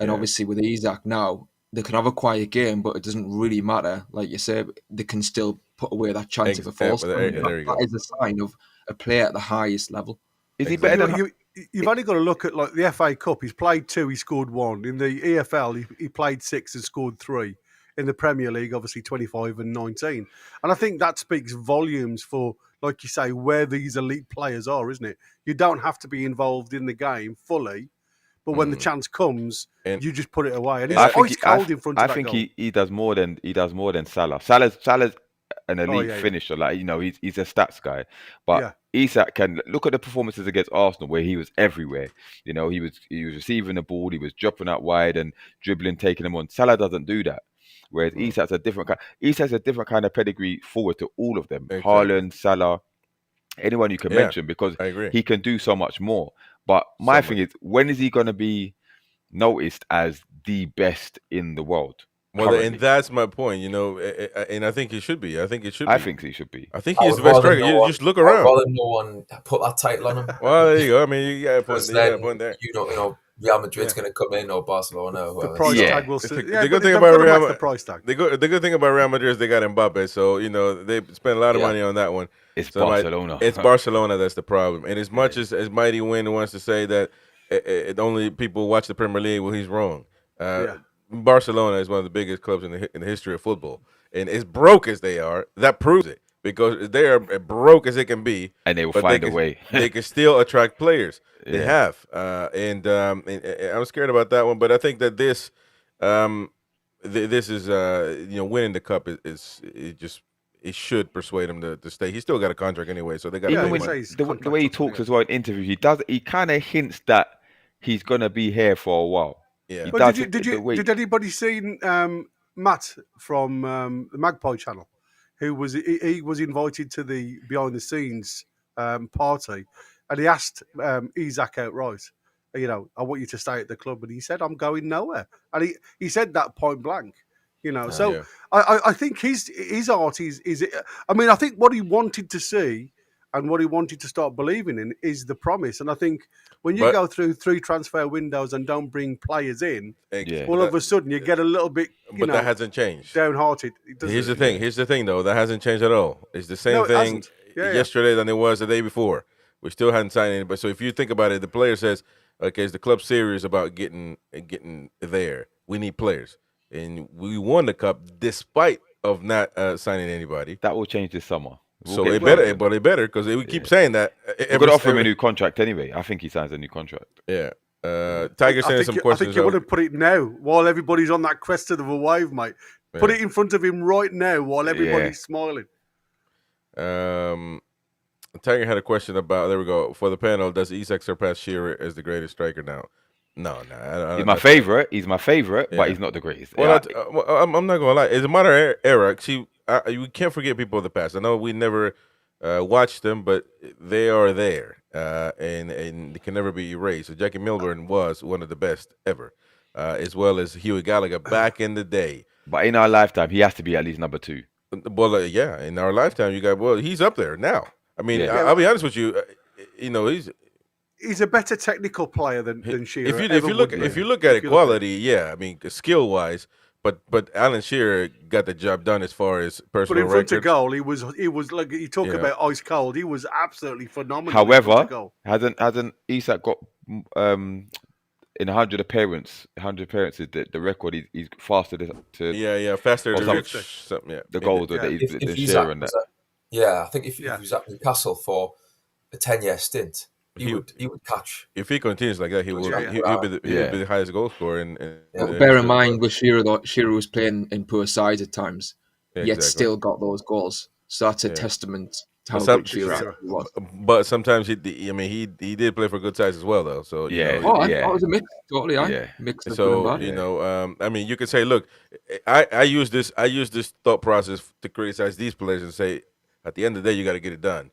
And obviously with Isak now, they can have a quiet game, but it doesn't really matter. Like you say, they can still put away that chance of a false. That is a sign of a player at the highest level. Is he better than... You've only got to look at like the FA Cup. He's played 2, he scored 1. In the EFL, he played 6 and scored 3. In the Premier League, obviously 25 and 19. And I think that speaks volumes for, like you say, where these elite players are, isn't it? You don't have to be involved in the game fully. But when the chance comes, you just put it away. And he's cold in front of that goal. I think he does more than Salah. Salah's an elite finisher. Like he's a stats guy. But Isak can look at the performances against Arsenal where he was everywhere. He was receiving the ball, he was dropping out wide and dribbling, taking them on. Salah doesn't do that. Whereas Isak's a different kind of pedigree forward to all of them. Exactly. Haaland, Salah, anyone you can mention, because he can do so much more. But my thing is, when is he going to be noticed as the best in the world? Well, and currently. that's my point. And I think he should be. I think it should I be. think he should be. I think I he's would the best rather striker. no You one. just look I would around. rather no one put that title on him. Well, there you go. I mean, you got a point. Because You got a then point there. Real Madrid's Yeah. going to come in or Barcelona or The whoever. price Yeah. tag will The still. good Yeah, thing but they've about got to Real match the price tag. The good thing about Real Madrid is they got Mbappe, so they spent a lot of Yeah. money on that one. It's So Barcelona. it's Barcelona that's the problem. And as much as Mighty Win wants to say that it only people watch the Premier League, well, he's wrong. Yeah. Barcelona is one of the biggest clubs in the history of football, and as broke as they are, that proves it because they are broke as they can be, And they will but find a way. they can still attract players. They Yeah. have, and I'm scared about that one. But I think that this is winning the cup it should persuade him to stay. He's still got a contract anyway, so they got to Yeah, pay Even him when money. he's the way he contract talks up as well in interviews, he kind of hints that he's gonna be here for a while. Yeah. He But does did it the way. anybody see Matt from the Magpie channel, who was he was invited to the behind the scenes party, and he asked Isaac outright, I want you to stay at the club, and he said, I'm going nowhere, and he said that point blank. So Yeah. I think his art is I mean, I think what he wanted to see and what he wanted to start believing in is the promise. And I think when you But- go through 3 transfer windows and don't bring players in, Yeah. all of a sudden you get a little bit, But that hasn't changed. downhearted. It doesn't- Here's the thing. Here's the thing, though. That hasn't changed at all. It's the same No, it thing hasn't. Yeah. yesterday than it was the day before. We still hadn't signed anybody. So if you think about it, the player says, "Okay, is the club serious about getting there? We need players, and we won the cup despite of not signing anybody. That will change this summer. So get it there. better, but it better because we keep saying that. We're gonna offer him a new contract anyway. I think he signs a new contract. Yeah. Tiger sending some I questions. think you want to put it now while everybody's on that crest of a wave, mate. Put it in front of him right now while everybody's smiling. Tiger had a question about. There we go. For the panel, does Isak surpass Shearer as the greatest striker now? No. He's my favorite. He's my favorite, Yeah. but he's not the greatest. Well, I'm not gonna lie. It's a modern era. We can't forget people of the past. I know we never watched them, but they are there, and they can never be erased. So Jackie Milburn was one of the best ever, as well as Huey Gallagher back in the day. But in our lifetime, he has to be at least number 2. Well, yeah, in our lifetime, he's up there now. I mean, Yeah. I'll be honest with you. He's a better technical player than Shearer. If you look at equality, yeah, I mean skill wise, but Alan Shearer got the job done as far as But personal in front records. of goal, he was like you talk Yeah. about ice cold. He was absolutely phenomenal. in front of However, goal. hasn't Isak got in 100 appearances, the record he's faster to Yeah, faster Or to some- reach something. Yeah, the goals Yeah. that he's If than he's Shearer at, and that. I think if he Yeah. was at Newcastle for a 10-year stint, he He- would catch. If he continues like that, he will. Yeah. He'll be Yeah. the highest goal scorer. But bear in mind with Shearer, though, Shearer was playing in poor sides at times, Yeah, yet exactly. still got those goals. So that's a Yeah. testament to how Some- good Shearer actually was. But sometimes he did play for good sides as well, though. So Yeah. Oh, Yeah. that was a mix, totally. Yeah. Mix of good So and bad. I mean, you could say, look, I use this thought process to criticize these players and say, at the end of the day, you got to get it done.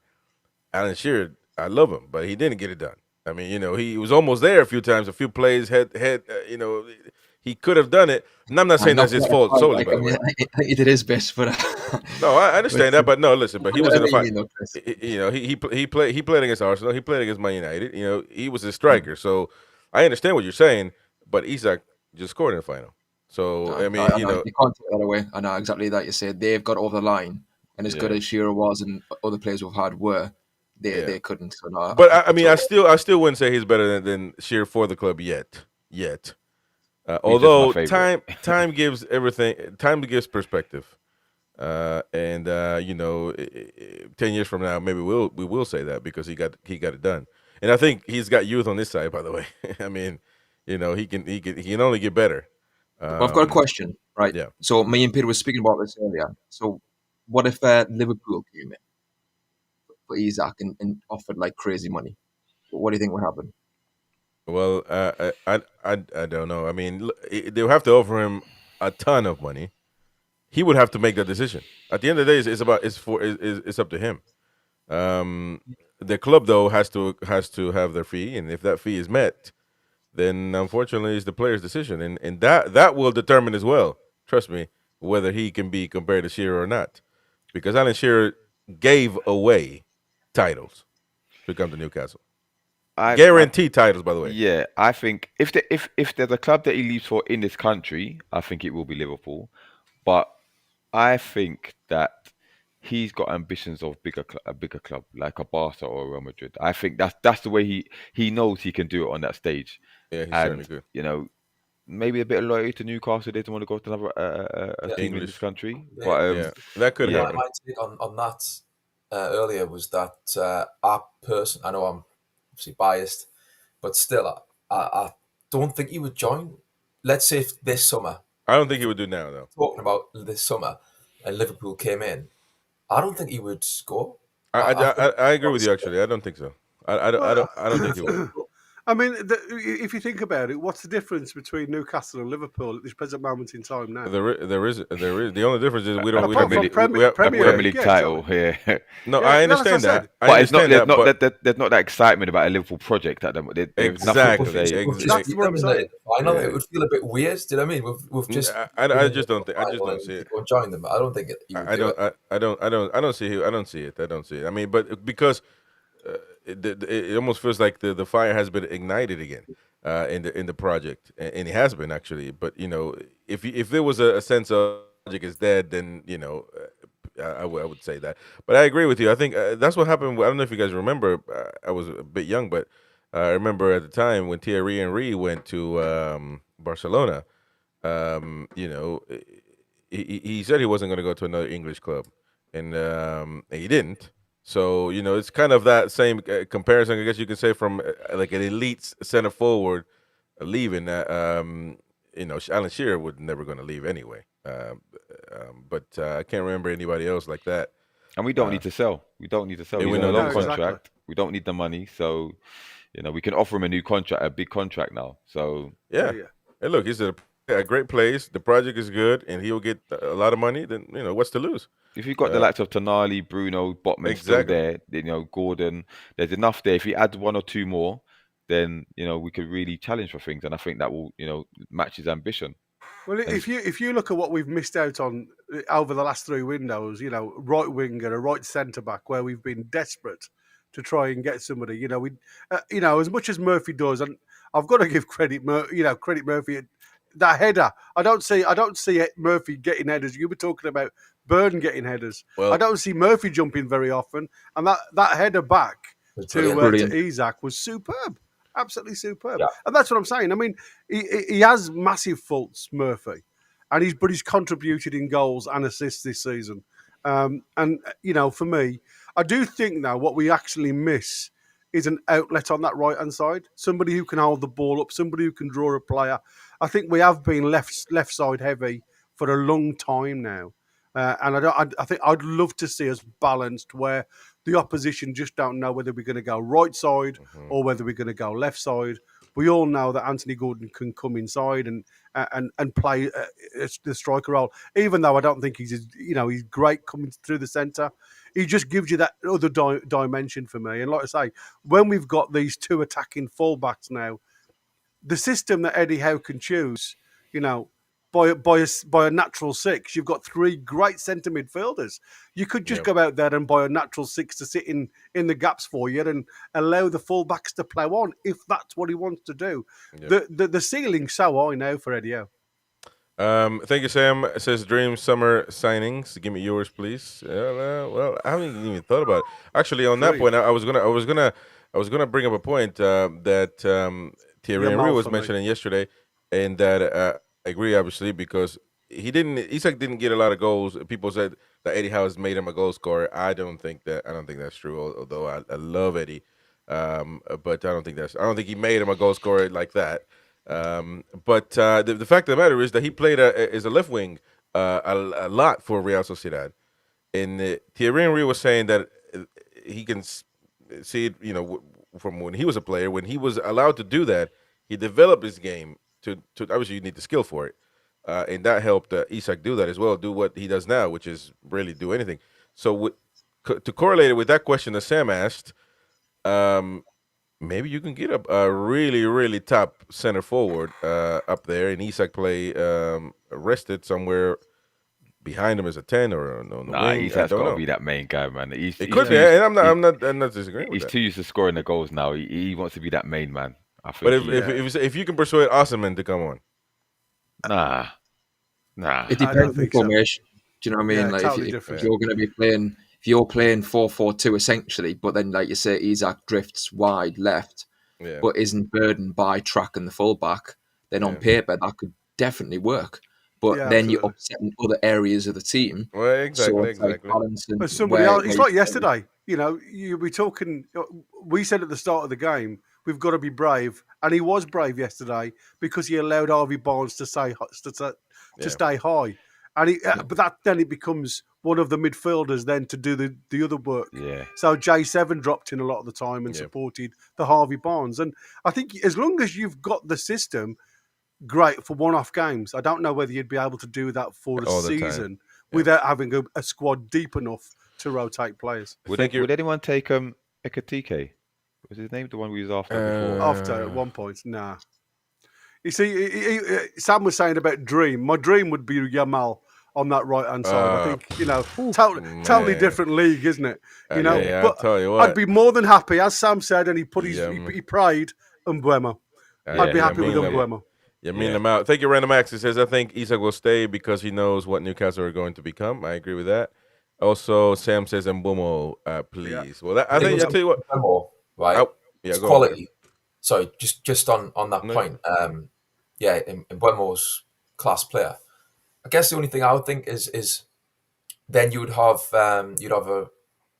Alan Shearer, I love him, but he didn't get it done. I mean, he was almost there a few times, a few plays had he could have done it. And I'm not saying that's his fault solely, by the way. I think he did his best, but No, I understand that, but no, listen, but he was in the fight. You know, Chris. He played against Arsenal. He played against Man United. He was a striker. So I understand what you're saying, but Isak just scored in the final. So I mean, you can't take that away. I know exactly that you said. They've got over the line, and as good as Shearer was, and other players we've had were, they couldn't. So no, but I mean, I still wouldn't say he's better than Shearer for the club yet. Although my favorite. time gives everything. Time gives perspective. 10 years from now, maybe we will say that because he got it done. And I think he's got youth on this side, by the way. I mean, he can only get better. Well, I've got a question, right? yeah. So me and Peter were speaking about this earlier. So what if Liverpool came in for Isaac and offered like crazy money? What do you think would happen? Well, I don't know. I mean, they'll have to offer him a ton of money. He would have to make that decision. At the end of the day, it's up to him. The club though has to have their fee, and if that fee is met, then unfortunately it's the player's decision, and that will determine as well trust me, whether he can be compared to Shearer or not, because Alan Shearer gave away titles to come to Newcastle. I Guaranteed titles, by the way. Yeah, I think if there's a club that he leaves for in this country, I think it will be Liverpool. But I think that he's got ambitions of a bigger club like a Barca or a Real Madrid. I think that's the way he knows he can do it on that stage, Yeah, he's certainly and good. maybe a bit of loyalty to Newcastle. They don't want to go to another a Yeah. team in English. this country, Yeah. but Yeah, that could yeah. happen. My take on that earlier was that I know I'm obviously biased, but still, I don't think he would join. Let's say if this summer, I don't think he would do now, though. talking about this summer, and Liverpool came in, I don't think he would go. I, I think I agree with you. Actually, I don't think so. I don't think he would. I mean, if you think about it, what's the difference between Newcastle and Liverpool at this present moment in time now? There is. The only difference is we don't. Apart We from don't. Premier- We have, Premier Premier League, League yeah, title exactly. here. no, Yeah, I no, that's what I understand said. that. I But it's not. understand that. But There's not that excitement about a Liverpool project at them. There's nothing Exactly, to say. We've just That's beat what them I'm in saying. the final. Yeah. It would feel a bit weird. Do you know what I mean? We've just. I just don't think. I just don't see it. Go and join them. I don't think he would I do don't. it. I don't. I don't see it. I don't see it. I don't see it. I mean, but because it almost feels like the fire has been ignited again in the project, and it has been actually. But if there was a sense of project is dead, then I would say that. But I agree with you. I think that's what happened. I don't know if you guys remember. I was a bit young, but I remember at the time when Thierry Henry went to Barcelona. He said he wasn't going to go to another English club, and he didn't. So it's kind of that same comparison, I guess you can say, from like an elite center forward leaving. Alan Shearer was never going to leave anyway. But I can't remember anybody else like that. And we don't need to sell. We don't need to sell. Yeah, He's we on a know long that. No, contract. exactly. We don't need the money, so we can offer him a new contract, a big contract now. So Yeah. Hey, look, he's a great place. The project is good, and he'll get a lot of money. Then what's to lose? if you've got the likes of Tonali, Bruno, Botman Exactly. still there, Gordon, there's enough there. If he adds one or two more, then we could really challenge for things, and I think that will match his ambition. Well, if you look at what we've missed out on over the last three windows, right winger, a right centre back, where we've been desperate to try and get somebody. As much as Murphy does, and I've got to give credit Murphy. That header, I don't see Murphy getting headers. You were talking about Burn getting headers. Well, I don't see Murphy jumping very often, and that header back It's to brilliant. Isaac was superb. Absolutely superb. Yeah. And that's what I'm saying. I mean, he has massive faults, Murphy, but he's contributed in goals and assists this season. For me, I do think now what we actually miss is an outlet on that right hand side. Somebody who can hold the ball up, somebody who can draw a player. I think we have been left side heavy for a long time now. And I think I'd love to see us balanced where the opposition just don't know whether we're going to go right side or whether we're going to go left side. We all know that Anthony Gordon can come inside and play the striker role. Even though I don't think he's great coming through the centre, he just gives you that other dimension for me. And like I say, when we've got these two attacking fullbacks now, the system that Eddie Howe can choose, by a natural six, you've got three great centre midfielders. You could just go out there and buy a natural six to sit in the gaps for you and allow the fullbacks to plough on if that's what he wants to do. Yep. The ceiling's so high now for Eddie Howe. Thank you, Sam. It says Dream Summer signings. Give me yours, please. Well, I haven't even thought about it. Actually, on that point, I was gonna bring up a point that Thierry Henry was mentioning yesterday, and that I agree, obviously, because Isak didn't get a lot of goals. People said that Eddie Howe has made him a goal scorer. I don't think that's true. Although I love Eddie, but I don't think he made him a goal scorer like that. But the fact of the matter is that he played as a left wing a lot for Real Sociedad, and Thierry Henry was saying that he can see it, from when he was a player. When he was allowed to do that, he developed his game to obviously you need the skill for it, and that helped Isak do that as well, do what he does now, which is really do anything. So to correlate it with that question that Sam asked, maybe you can get a really, really top center forward up there, and Isak play rested somewhere behind him as a 10 or on the Nah, wing. I Isak's don't got to know. be that main guy, man. It He's could too be, used, and he, I'm not disagreeing with he's that. too used to scoring the goals now. He wants to be that main man. I But think if you can persuade Osimhen to come on, nah. I It don't depends on the think so. formation. Do you know what I mean? Yeah, Like totally if different. you're going to be playing, if you're playing 4-4-2 essentially, but then like you say, Isak drifts wide left, yeah, but isn't burdened by tracking the fullback, then on yeah. paper that could definitely work. But Yeah, then you're absolutely. upsetting other areas of the team. Well, So exactly, it's like exactly. balancing As somebody where, else, where it's you like yesterday. You know, you be talking. We said at the start of the game, we've got to be brave, and he was brave yesterday because he allowed Harvey Barnes to Yeah. stay high, and but that then it becomes one of the midfielders then to do the other work. Yeah. So J7 dropped in a lot of the time and Yeah. supported the Harvey Barnes, and I think as long as you've got the system, great for one-off games. I don't know whether you'd be able to do that for a All the time. season Yeah. without having a squad deep enough to rotate players. Would think you're- anyone take Ekatike? Was his name the one we was after before? After at one point, nah. You see, Sam was saying about dream. My dream would be Yamal on that right hand side. I think totally man. different league, isn't it? You know, yeah, but I'll tell you what. I'd be more than happy, as Sam said, and he put his Yeah, he prayed Mbuemo. Yeah, I'd be happy with Yamin Mbuemo. Yamin them out. Thank you, Random Max. He says, I think Isak will stay because he knows what Newcastle are going to become. I agree with that. Also, Sam says Mbumo, please. Well, I think I'll tell you what. Memo, right? Yeah, It's go quality. Sorry, just on that No. point. Yeah, Mbuemo's class player. I guess the only thing I would think is then you'd have a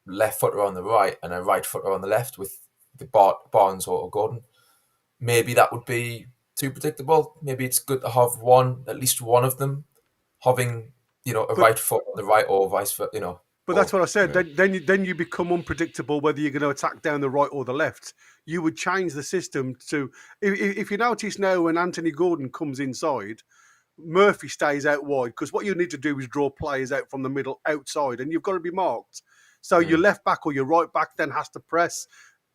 left footer on the right and a right footer on the left with the Barnes or Gordon. Maybe that would be too predictable. Maybe it's good to have at least one of them having right foot on the right or vice versa. But that's what I said. Then you become unpredictable whether you're going to attack down the right or the left. You would change the system to if you notice now when Anthony Gordon comes inside, Murphy stays out wide because what you need to do is draw players out from the middle outside, and you've got to be marked. So your left back or your right back then has to press.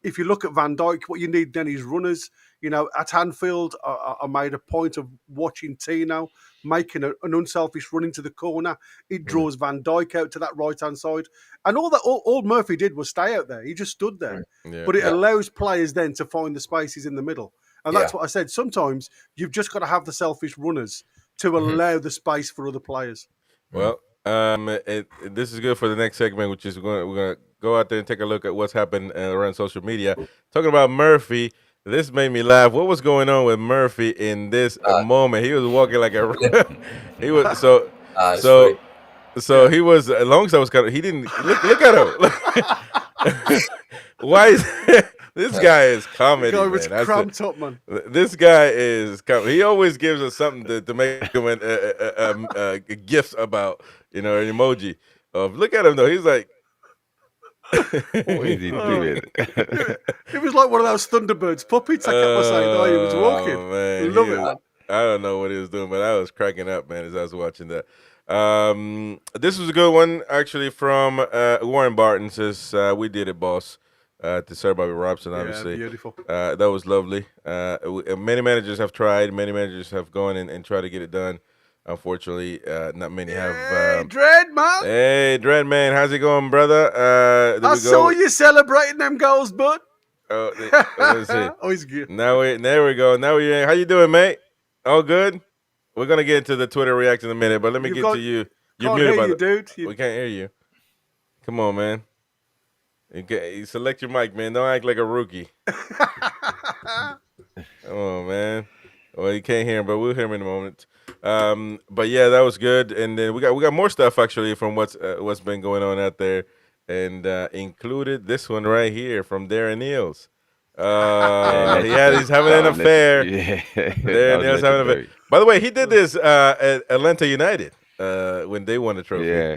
If you look at Van Dijk, what you need then is runners. At Anfield, I made a point of watching Tino making an unselfish run into the corner. It draws Van Dijk out to that right-hand side. And all Murphy did was stay out there. He just stood there. Yeah. But it allows players then to find the spaces in the middle. And that's what I said. Sometimes you've just got to have the selfish runners to allow the space for other players. Well, this is good for the next segment, which is we're going to go out there and take a look at what's happened around social media. Talking about Murphy, this made me laugh. What was going on with Murphy in this moment? He was walking like a he was so he was alongside was kind of he didn't look at him. Why is this guy is comedy, The guy was man. cramped up, man. This guy is comedy. He always gives us something to make him gifts about, an emoji of look at him though. He's like What is he doing? It was like one of those Thunderbirds puppets. I kept on saying, he was walking. Man, Love it. I don't know what he was doing, but I was cracking up, man, as I was watching that. This was a good one, actually, from Warren Barton. Says, we did it, boss. To Sir Bobby Robson, obviously. Yeah, beautiful. That was lovely. Many managers have tried. Many managers have gone and tried to get it done. Unfortunately, not many have. Hey, Dread, man. Hey, Dread, man. How's it going, brother? I saw you celebrating them goals, bud. Let's see. He's good. There we go. Now we how you doing, mate? All good? We're gonna get into the Twitter react in a minute, but let me get to you. You're Can't muted, hear by you, the dude. We can't hear you. Come on, man. You select your mic, man. Don't act like a rookie. Come on, man. Well, you can't hear him, but we'll hear him in a moment. But yeah, that was good. And then we got more stuff actually from what's been going on out there, and included this one right here from Darren Niels. He's having an affair. Yeah, Darren Niels having an affair. By the way, he did this at Atlanta United when they won the trophy. Yeah.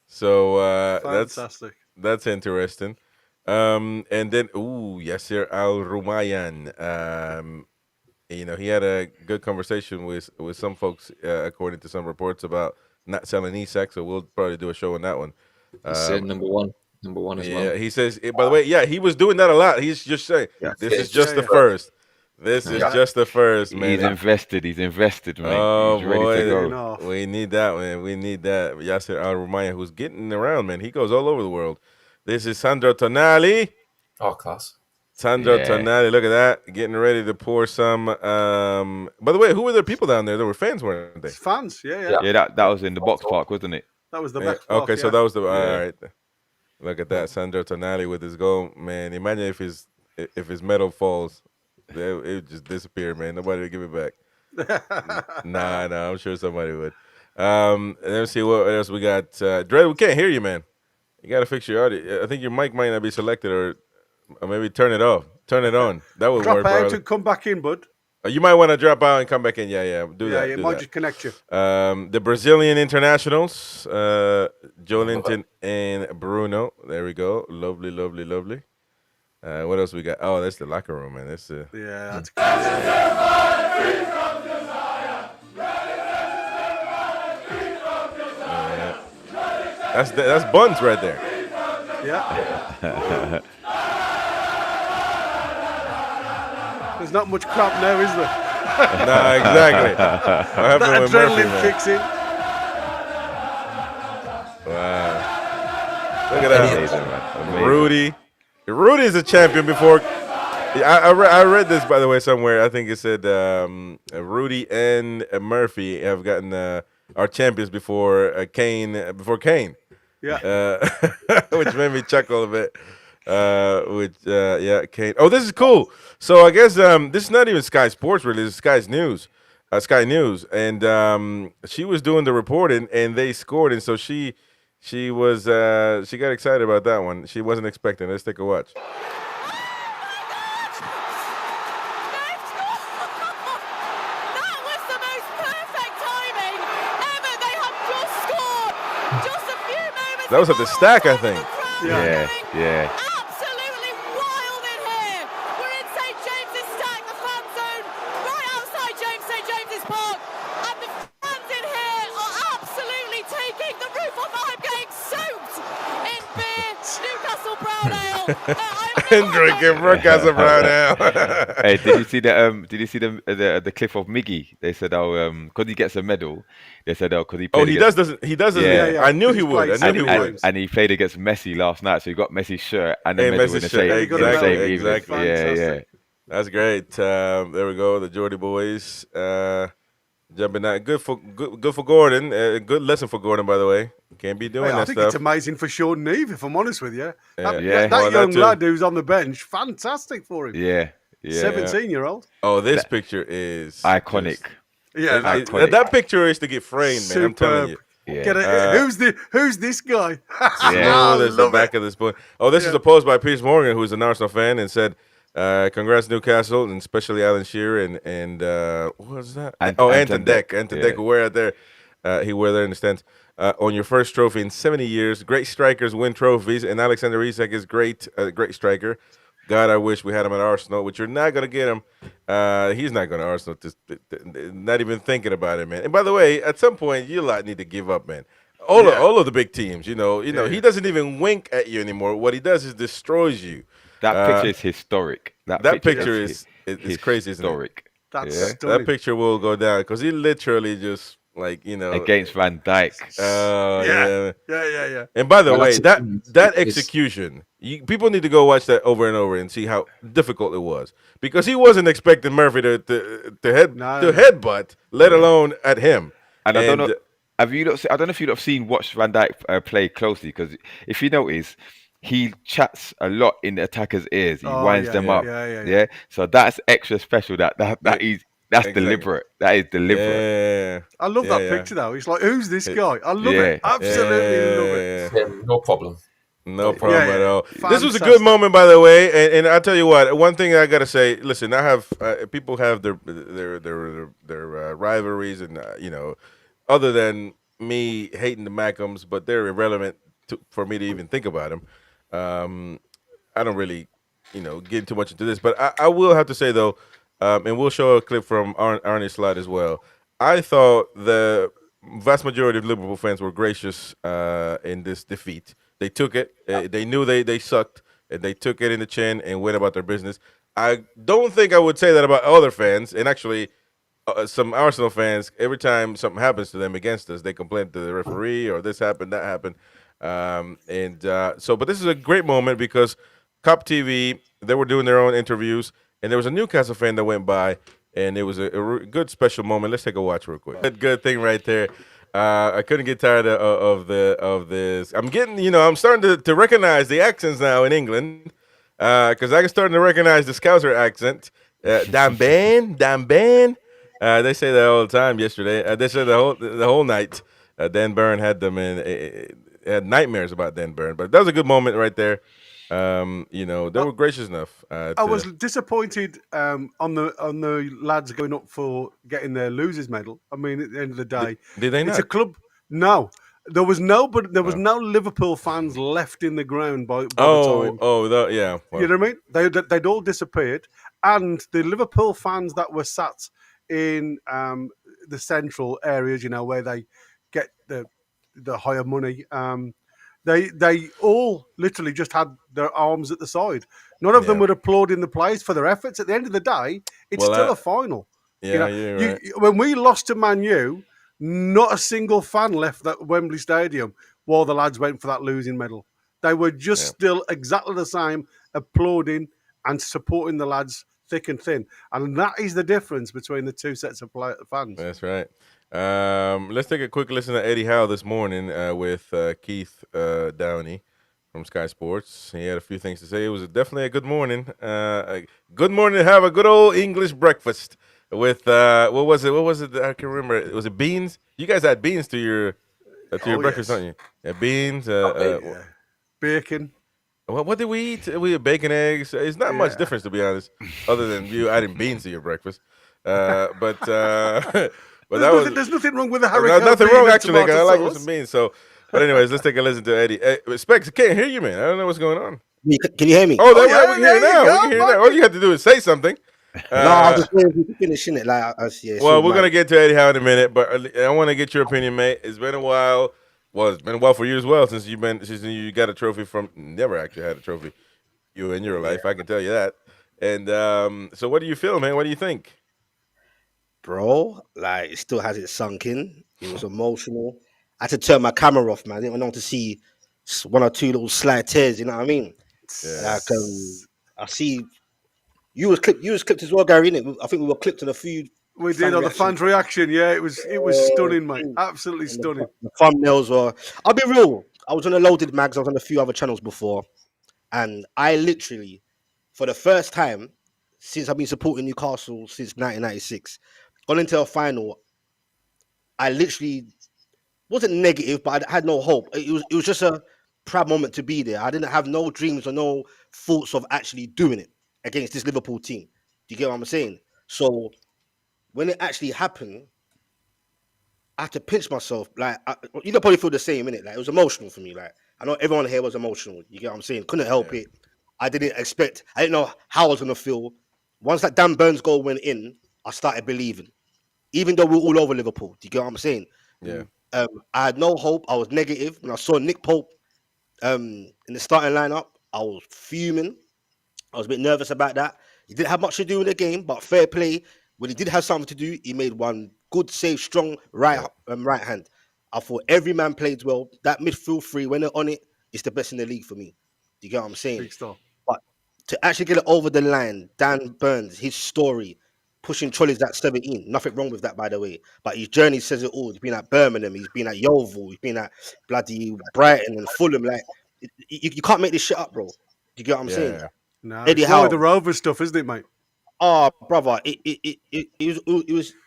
So Fantastic. that's interesting. And then Yasser Al Rumayyan. He had a good conversation with some folks, according to some reports, about not selling Isak. So we'll probably do a show on that one. He's saying number one. number one as Yeah, well. he says. By the way, yeah, he was doing that a lot. He's just saying, Yeah. "This Yeah, is just yeah, the yeah. first. This is Yeah. just the first, man." He's invested. He's invested, mate. Oh He's ready to boy, go. Enough. we need that, man. We need that. Yasser Al Rumayya, who's getting around, man. He goes all over the world. This is Sandro Tonali. Oh, class. Sandro Yeah. Tonali, look at that, getting ready to pour some. By the way, who were the people down there? There were fans, weren't they? It's fans. Yeah. Yeah. Yeah, that was in the box park, wasn't it? That was the Yeah, back park, okay, so yeah. that was the Yeah. all right. Look at that, Sandro Tonali with his goal, man. Imagine if his medal falls, it would just disappear, man. Nobody would give it back. Nah, I'm sure somebody would. Let's see what else we got. Dre, we can't hear you, man. You gotta fix your audio. I think your mic might not be selected, or maybe turn it off. Turn it on. That would Drop work. out Probably. and come back in, bud. You might want to drop out and come back in. Yeah. Do Yeah, that. it do might that. just connect you. The Brazilian internationals, Joe Linton and Bruno. There we go. Lovely. What else we got? Oh, that's the locker room, man. That's Yeah, that's that's Buns right there. yeah. There's not much crap now, is there? Nah, exactly. What happened That with Murphy, adrenaline man? kicks in. Wow. Look at that. Amazing, man. Amazing. Rudy is a champion before. I read this, by the way, somewhere. I think it said Rudy and Murphy have gotten are champions before Kane. Yeah. Which made me chuckle a bit. Kane. Oh, this is cool. So I guess this is not even Sky Sports, really. This is Sky News, and she was doing the reporting, and they scored, and so she got excited about that one. She wasn't expecting. Let's take a watch. That was the most perfect timing ever. They have just scored. Just a few moments. That was at the before Stack, I the think. crowd Yeah, going yeah. Absolutely wild in here. We're in St James's Stack, the fan zone, right outside St James's Park, and the fans in here are absolutely taking the roof off. I'm getting soaked in beer, Newcastle Brown Ale. And drinking Newcastle Brown Ale. Hey, did you see the the clip of Miggy? They said, because he gets a medal. They said, because he. Oh, played he against- doesn't. He doesn't. Yeah. I knew he He's would. I played knew he seven would. games. And he played against Messi last night, so he got Messi's shirt and the Hey, medal Messi's in the shirt. same, He got in a the medal. same evening. Exactly. Fantastic. That's great. There we go. The Geordie boys jumping out. Good for Gordon. Good lesson for Gordon, by the way. Can't be doing Hey, I that think stuff. it's amazing for Sean Neve, if I'm honest with you. Yeah. That Well, that young too. lad who's on the bench, fantastic for him. Yeah. 17-year-old. Oh, this picture is Iconic. just- Yeah, Iconic. that picture is to get framed, man. I'm telling you. Yeah. Get it? Who's this guy? Yeah. Oh, there's the back of this book. Oh, this is a post by Piers Morgan, who's an Arsenal fan, and said, "Congrats, Newcastle, and especially Alan Shearer and what was that? Anton Deck. Anton Deck, who were out there. He were there in the stands on your first trophy in 70 years. Great strikers win trophies, and Alexander Isak is great striker. God, I wish we had him at Arsenal, which you're not gonna get him. He's not gonna Arsenal. Not even thinking about it, man. And by the way, at some point, you lot need to give up, man. All of the big teams, you know, he doesn't even wink at you anymore. What he does is destroys you. That picture is historic. That picture is crazy, isn't it? Historic. That's Yeah. stunning. That picture will go down because he literally just Against Van Dijk. Yeah. And by the Well, way, that's- that it's- execution, people need to go watch that over and over and see how difficult it was because he wasn't expecting Murphy to headbutt, let alone at him. And I don't know. I don't know if you've watched Van Dijk play closely, because if you notice, he chats a lot in the attacker's ears. He winds them up. Yeah. So that's extra special. That's Exactly. deliberate. That is deliberate. Yeah. I love that picture though. It's like, who's this guy? I love it. Absolutely love it. Yeah. No problem. No problem at all. Fantastic. This was a good moment, by the way, and I'll tell you what. One thing I gotta say. Listen, I have people have their rivalries, and other than me hating the Mackhams, but they're irrelevant for me to even think about them. I don't really, get too much into this, but I will have to say though, and we'll show a clip from Arnie's slide as well. I thought the vast majority of Liverpool fans were gracious in this defeat. They took it. They knew they sucked, and they took it in the chin and went about their business. I don't think I would say that about other fans. And actually, some Arsenal fans, every time something happens to them against us, they complain to the referee or this happened, that happened. But this is a great moment because Cup TV, they were doing their own interviews, and there was a Newcastle fan that went by, and it was a good special moment. Let's take a watch real quick. Good thing right there. I couldn't get tired of this. I'm starting to recognize the accents now in England because I'm starting to recognize the Scouser accent. Dan Ben. They say that all the time. Yesterday, they said the whole night. Dan Burn had them had nightmares about Dan Burn, but that was a good moment right there. They were gracious enough. I was disappointed on the lads going up for getting their losers medal. I mean, at the end of the day, did they it's not? a club. No, there was no Liverpool fans left in the ground by the time. Yeah. Well, you know what I mean? They'd all disappeared, and the Liverpool fans that were sat in the central areas, where they get the higher money. They all literally just had their arms at the side. None of them would applaud in the players for their efforts. At the end of the day, it's still a final. Yeah, you're right. When we lost to Man U, not a single fan left that Wembley Stadium while the lads went for that losing medal. They were just still exactly the same, applauding and supporting the lads thick and thin. And that is the difference between the two sets of fans. That's right. Let's take a quick listen to Eddie Howe this morning with Keith Downey from Sky Sports. He had a few things to say. It was definitely a good morning. A good morning to have a good old English breakfast with what was it? I can remember. Was it beans? You guys had beans to your breakfast, don't you? Yeah, beans. Bacon. What did we eat? We had bacon, eggs. It's not much difference, to be honest, other than you adding beans to your breakfast. But there's nothing wrong with the haricot. Nothing wrong, actually. I like some beans. So, but anyways, let's take a listen to Eddie. Specs, I can't hear you, man. I don't know what's going on. Can you hear me? Oh, we can hear you now. We can hear you now. All you have to do is say something. No, I was just waiting to finish it. Well, we're gonna get to Eddie Howe in a minute, but I want to get your opinion, mate. It's been a while. Well, it's been a while for you as well since you got a trophy from. Never actually had a trophy you in your life. I can tell you that. And so, what do you feel, man? What do you think? Bro, it still has it sunk in. It was emotional. I had to turn my camera off, man. I didn't want to see one or two little slight tears. You know what I mean? Yeah. I see you was clipped as well, Gary. Innit? I think we were clipped on a few. We did on the fans' reaction. Yeah, it was stunning, mate. Absolutely stunning. The thumbnails were. I'll be real. I was on a Loaded Mags. I was on a few other channels before, and I literally, for the first time since I've been supporting Newcastle since 1996, gone into a final. I literally wasn't negative, but I had no hope. It was just a proud moment to be there. I didn't have no dreams or no thoughts of actually doing it against this Liverpool team. Do you get what I'm saying? So when it actually happened, I had to pinch myself. You don't probably feel the same, innit? It was emotional for me. I know everyone here was emotional. You get what I'm saying? Couldn't help it. I didn't know how I was gonna feel. Once that Dan Burns goal went in, I started believing. Even though we were all over Liverpool. Do you get what I'm saying? Yeah. I had no hope. I was negative. When I saw Nick Pope in the starting lineup, I was fuming. I was a bit nervous about that. He didn't have much to do in the game, but fair play. When he did have something to do, he made one good save, strong right hand. I thought every man played well. That midfield three, when they're on it, it's the best in the league for me. Do you get what I'm saying? Big stuff. But to actually get it over the line, Dan Burns, his story, pushing trolleys at 17. Nothing wrong with that, by the way. But his journey says it all. He's been at Birmingham. He's been at Yeovil. He's been at bloody Brighton and Fulham. You can't make this shit up, bro. Do you get what I'm saying? No, Eddie it's Howe. the Rover stuff, isn't it, mate? Oh, brother, it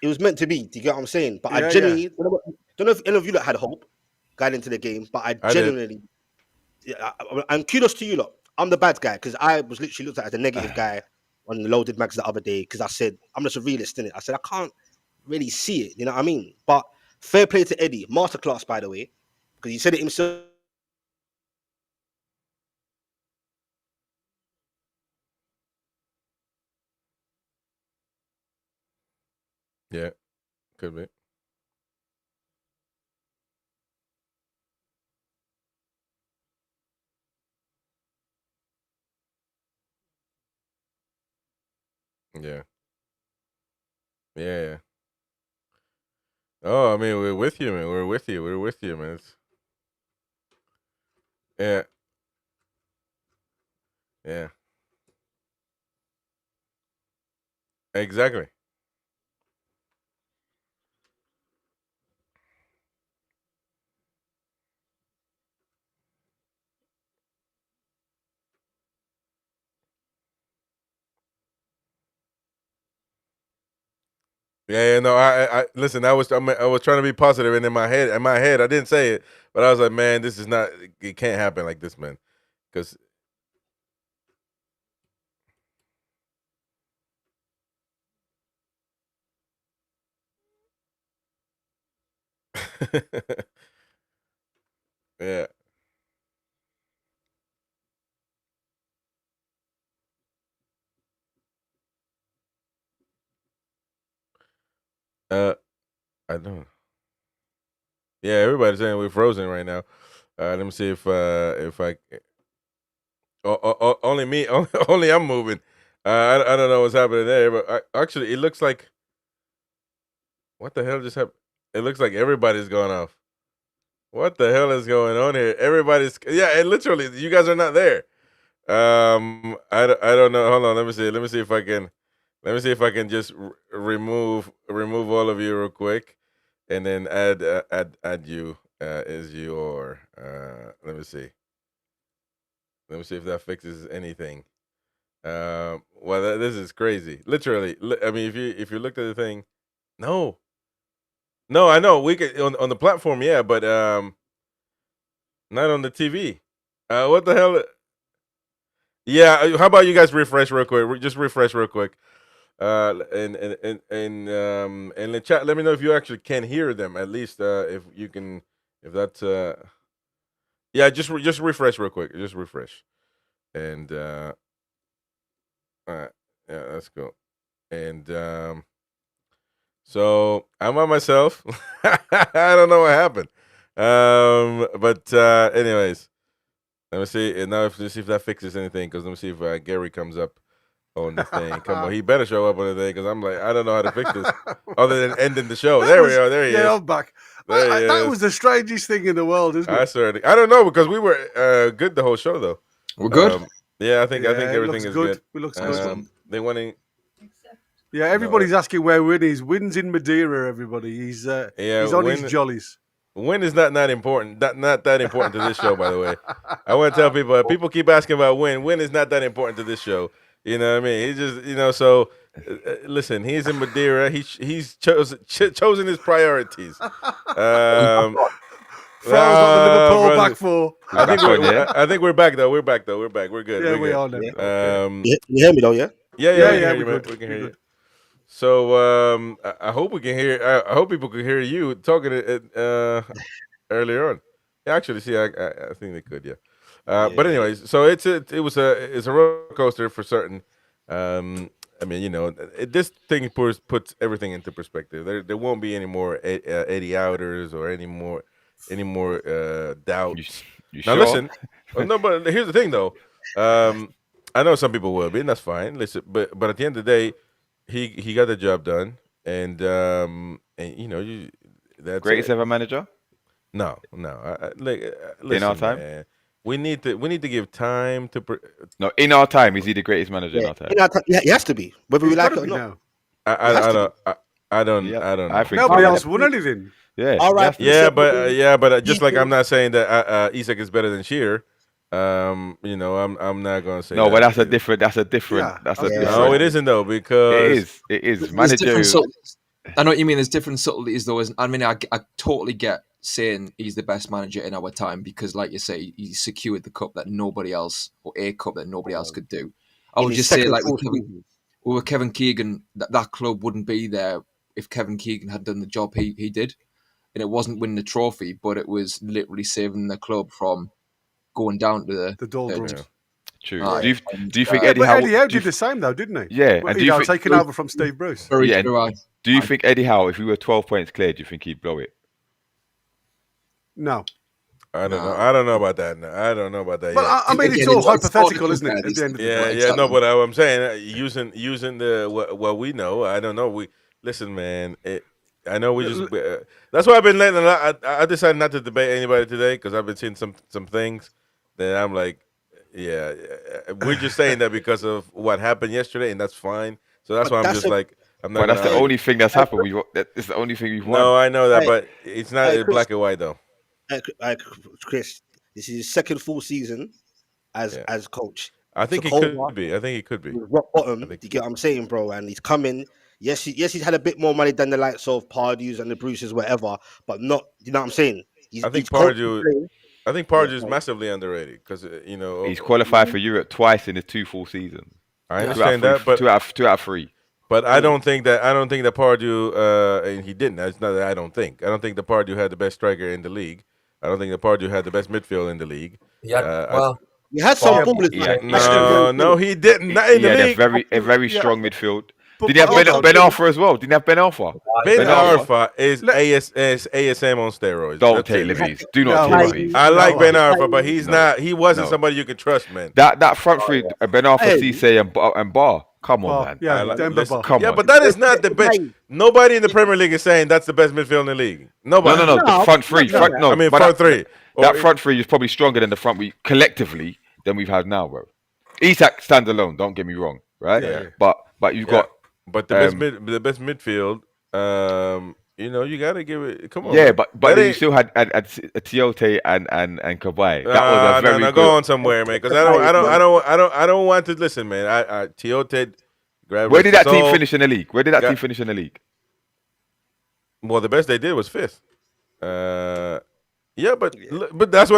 was meant to be. Do you get what I'm saying? But I genuinely don't know if any of you lot had hope going into the game, but I genuinely, and kudos to you lot. I'm the bad guy because I was literally looked at as a negative guy on the Loaded Mags the other day because I said I'm just a realist in it. I said I can't really see it. You know what I mean? But fair play to Eddie, masterclass by the way, because he said it himself. Yeah, could be. Yeah. Yeah. Oh, I mean, we're with you, man. We're with you. We're with you, man. Yeah. Yeah. Exactly. Yeah, no, I listen. I was trying to be positive, and in my head, I didn't say it, but I was like, man, this is not. It can't happen like this, man, because. Yeah. I don't. Yeah, everybody's saying we're frozen right now. Let me see if I. Only me. Only I'm moving. I don't know what's happening there, but actually, it looks like. What the hell just happened? It looks like everybody's gone off. What the hell is going on here? Everybody's and literally, you guys are not there. I don't know. Hold on, let me see. Let me see if I can. Let me see if I can just remove all of you real quick, and then add you as your. Let me see. Let me see if that fixes anything. Well, this is crazy. Literally, I mean, if you looked at the thing, no, I know we could on the platform, yeah, but not on the TV. What the hell? Yeah, how about you guys refresh real quick? Just refresh real quick. And in the chat, let me know if you actually can hear them. At least if you can, if that's yeah, just refresh real quick. Just refresh, and all right, yeah, that's cool. And so I'm on myself. I don't know what happened. But anyways, let me see. And now let's see if that fixes anything. Because let me see if Gary comes up on the thing. Come on, he better show up on the thing. Because I'm like, I don't know how to fix this other than ending the show. There we are. There he is. Yeah, I'm back. That was the strangest thing in the world, isn't it? I swear. I don't know because we were good the whole show though. We're good. Yeah, I think everything is good. It looks good. They winning. Yeah, everybody's asking where Win is. Win's in Madeira. Everybody, he's on his jollies. Win is not important. Not that important to this show, by the way. I want to tell people. People keep asking about Win. Win is not that important to this show. You know what I mean? He just So listen, he's in Madeira. He's chosen his priorities. Liverpool back four. I think we're back though. We're back. We're good. Yeah, we are now. You hear me though? Yeah. Yeah. We can hear you. So I hope we can hear. I hope people can hear you talking earlier on. Actually, see, I think they could. Yeah. But anyways, so it's a roller coaster for certain. I mean, this thing puts everything into perspective. There won't be any more 80 outers or any more doubts. You Now sure? listen, no, but here's the thing though. I know some people will be, and that's fine. Listen, but at the end of the day, he got the job done, and that's Greatest it. ever manager? No. Listen, In our time? man, we need to give time to. No, in our time, is he the greatest manager in our time? He has to be, whether we like it or not. No. I don't Yeah, know. I think Nobody so. else won anything. Yeah. All right. Yeah, but just like I'm not saying that Isak is better than Shearer. I'm not gonna say No, that. but that's a different. Yeah, No, it isn't though, because It is. There's Managerial. I know what you mean. There's different subtleties, though. I mean, I totally get saying he's the best manager in our time because, like you say, he secured the cup that nobody else, or a cup that nobody else could do. I would just say, like with Kevin Keegan, that club wouldn't be there if Kevin Keegan had done the job he did, and it wasn't winning the trophy, but it was literally saving the club from going down to The doldrums. True. Aye. Do you think Eddie But Howe? Eddie Howe did the same, though, didn't he? Yeah, Well, and do you think? taking over from Steve Bruce. Very Yeah, true. Do you think Eddie Howe, if we were 12 points clear, do you think he'd blow it? No. I don't know. No. I don't know about that. No, I don't know about that But yet. I mean, it's Again, all it's hard to hypothetical, isn't it? compare At these the end of the things. Yeah, day. yeah, no, Exactly. but I'm saying using the what we know. I don't know. We listen, man. I know we just. That's why I've been letting a lot. I decided not to debate anybody today because I've been seeing some things that I'm like, yeah, we're just saying that because of what happened yesterday, and that's fine. So that's But why I'm that's just a like, I'm not But gonna that's the argue. only thing that's happened. It's the only thing we've won. No, I know that, I, but it's not Chris, black and white though. Chris. This is his second full season Yeah, as coach. I He think took he over could be. I think he could be. with rock I bottom. think Do he you get could what be. I'm saying, bro? And he's coming. Yes, yes, he's had a bit more money than the likes of Pardew's and the Bruces, whatever, but not. You know what I'm saying? I think He's coaching Pardew. players. I think Yeah, Pardew is massively underrated because He's qualified for Europe twice in his 2 full seasons. I Two out of understand three. that, but Two out of three. I don't think that Pardew and he didn't. It's not that I don't think. I don't think that Pardew had the best striker in the league. I don't think that Pardew had the best midfield in the league. He had I, he had some Bar- Yeah, ballers, Yeah, man. yeah. Ashton no, Young. no, he didn't. Not in He the had league. a very yeah. strong midfield. But, Did he have hold on. Ben Arfa as well? Didn't he have Ben Arfa? Ben Ben Arfa. Arfa is Let- ASM on steroids. Don't That's take it, man. liberties. Do not No, take Like, liberties. I like No. Ben Arfa, but he's No. not. He wasn't No. somebody you could trust, man. That front three, Ben Arfa, Hey. Cisse, and Bar. Come on, man. Yeah, I like- Demba listen, Ba. Come yeah, on. but that is not the best. Hey. Nobody in the Premier League is saying that's the best midfield in the league. No, Nobody. no, no. No, The front three. no, Front, no, I mean, but front that, three. That Or- front three is probably stronger than the front three collectively than we've had now, bro. Isak stands alone. Don't get me wrong, right? Yeah. But you've Yeah. got But the best midfield, you got to give it. Come on, yeah, man. but That then you ain't- still had Tiote and Kawhi. That was a very no, good. go on somewhere, man. Because I don't want to listen, man. I Tiote. Where did that team finish in the league? Where did that team finish in the league? Well, the best they did was fifth. Yeah, but that's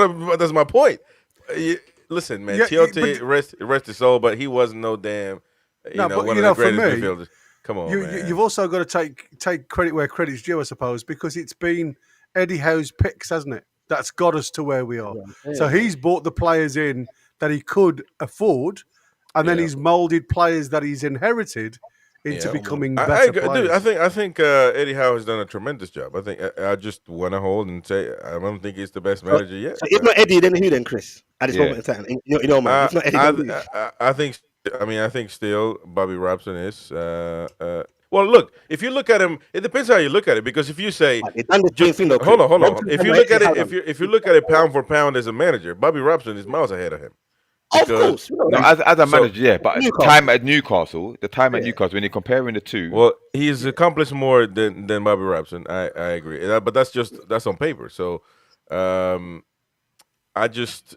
my point. Listen, man, Yeah, Tiote but- rest his soul, but he wasn't no damn, No, but, one you of know, the for greatest me, midfielders. Come on, man. You've also got to take credit where credit's due, I suppose, because it's been Eddie Howe's picks, hasn't it? That's got us to where we are. So he's bought the players in that he could afford, and then Yeah. he's molded players that he's inherited into Yeah. becoming I better agree. players. Dude, I think Eddie Howe has done a tremendous job. I think I just want to hold and say I don't think he's the best manager yet. So if not Eddie, then who then, Chris? At this Yeah. moment in time, you know, man. If not Eddie, then who? I think. I mean, I think still Bobby Robson is. Well, look. If you look at him, it depends how you look at it. Because if you say, They done the same thing though. hold on. Robson If done you what look at Eddie it, Howe if you look at it pound for pound as a manager, Bobby Robson is miles ahead of him. done. Of because- course. You know No, that. as a So- manager, yeah. But Newcastle. the time at Newcastle, when you're comparing the two, Well, he's accomplished more than Bobby Robson. I agree, but that's on paper. So, I just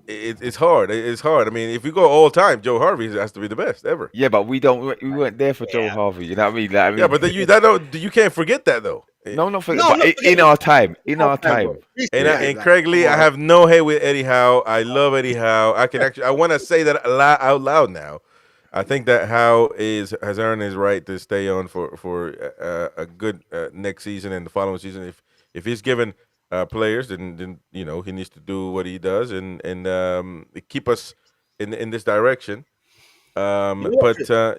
it's hard. It's hard. I mean, if we go all time, Joe Harvey has to be the best ever. yeah. But we weren't there for Joe Harvey. You know what I mean? Like, Yeah, but then you can't forget that though. no, No, but not in our time, And Craig Lee, I have no hate with Eddie Howe. I love Eddie Howe. I want to say that out loud now. I think that Howe has earned his right to stay on for a good next season and the following season. If he's given players, then he needs to do what he does and keep us in this direction. But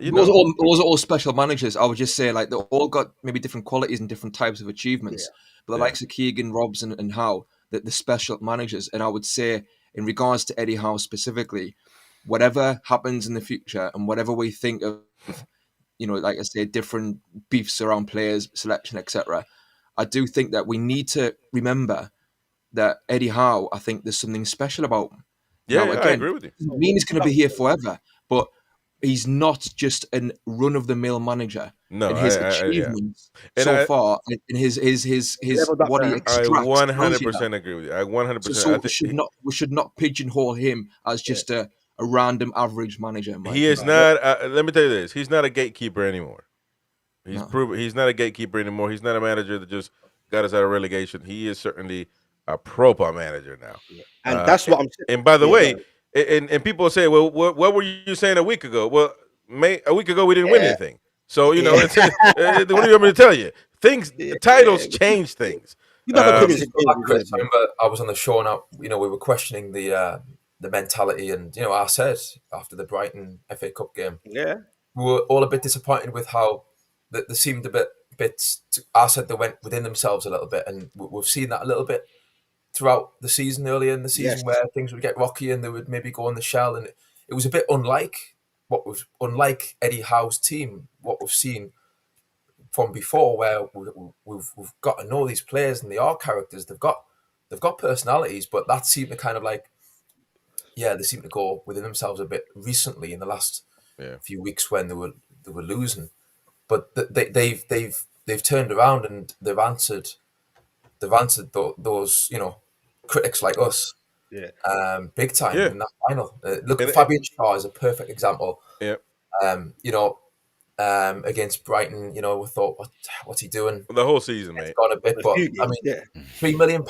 It wasn't all special managers. I would just say like they all got maybe different qualities and different types of achievements. But the likes of Keegan, Robson, and Howe, the special managers. And I would say in regards to Eddie Howe specifically, whatever happens in the future and whatever we think of, like I say, different beefs around players, selection, etc. I do think that we need to remember that Eddie Howe, I think there's something special about him. yeah, Now, I again, agree with you. doesn't mean he's going to be here forever, but he's not just a run-of-the-mill manager. No, and his yeah. achievements And so I- far, and his what he I extracts, 100% agree with you. I 100%. So I think we should not pigeonhole him as just a random average manager. in my he is opinion. not. Let me tell you this: he's not a gatekeeper anymore. He's No. proven he's not a gatekeeper anymore. He's not a manager that just got us out of relegation. He is certainly a proper manager now. And that's what I'm saying. And by the Yeah, way, and people say, well, what were you saying a week ago? Well, a week ago we didn't win anything. So it's, what do you want me to tell you? Titles change things. You got the Um, opinions. Chris, I remember I was on the show now. We were questioning the mentality, and I said after the Brighton FA Cup game, Yeah. we were all a bit disappointed with how they seemed a bit. I said they went within themselves a little bit, and we've seen that a little bit throughout the season, earlier in the season, Yes. where things would get rocky and they would maybe go in the shell, and it was a bit unlike Eddie Howe's team, what we've seen from before, where we've got to know these players and they are characters. They've got personalities, but that seemed to kind of like, yeah, they seem to go within themselves a bit recently in the last few weeks when they were losing. But they've turned around and they've answered those critics like us, big time in that final. Look, Fabian Schär is a perfect example. Yeah. Against Brighton, we thought, what's he doing? The whole season, It's mate. gone a bit, but I mean, £3 million.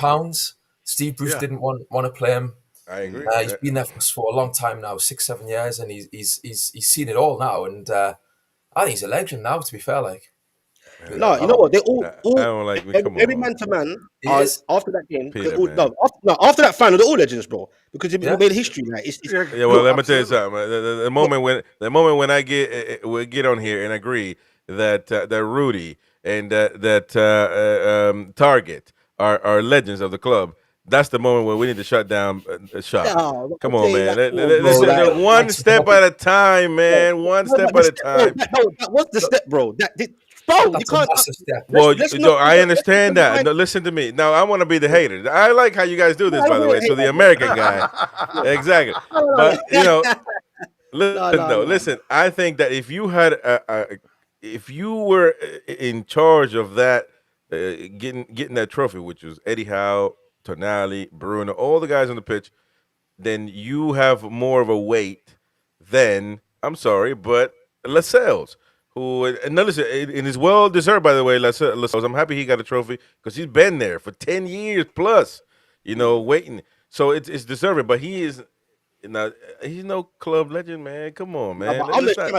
Steve Bruce didn't want to play him. I agree. He's been there for a long time now, 6-7 years, and he's seen it all now. And I think he's a legend now. To be fair, like. No, you know what? They all I don't like me. Come every on. man to man. Yes. After that game, Peter, they all, man. after that final, they're all legends, bro. Because they've made history. Like, Yeah, well, let me tell you something. The moment when I get on here and agree that Rudy and that Target are legends of the club, that's the moment when we need to shut down shop. No, Come on, man. bro, One step at a time, man. One step at a time. What's the step, bro? Bro, That's you can't. a massive step. Well, let's not- I understand that. No, listen to me. Now, I want to be the hater. I like how you guys do this, by the way. So the American guy, exactly. But listen. I think that if you had if you were in charge of that, getting that trophy, which was Eddie Howe, Tonali, Bruno, all the guys on the pitch, then you have more of a weight than, I'm sorry, but Lascelles, who, and listen, it is well deserved, by the way, Lascelles. I'm happy he got a trophy because he's been there for 10 years plus, waiting. So it's deserving, but he's no club legend, man. Come on, man. No, I'm just talking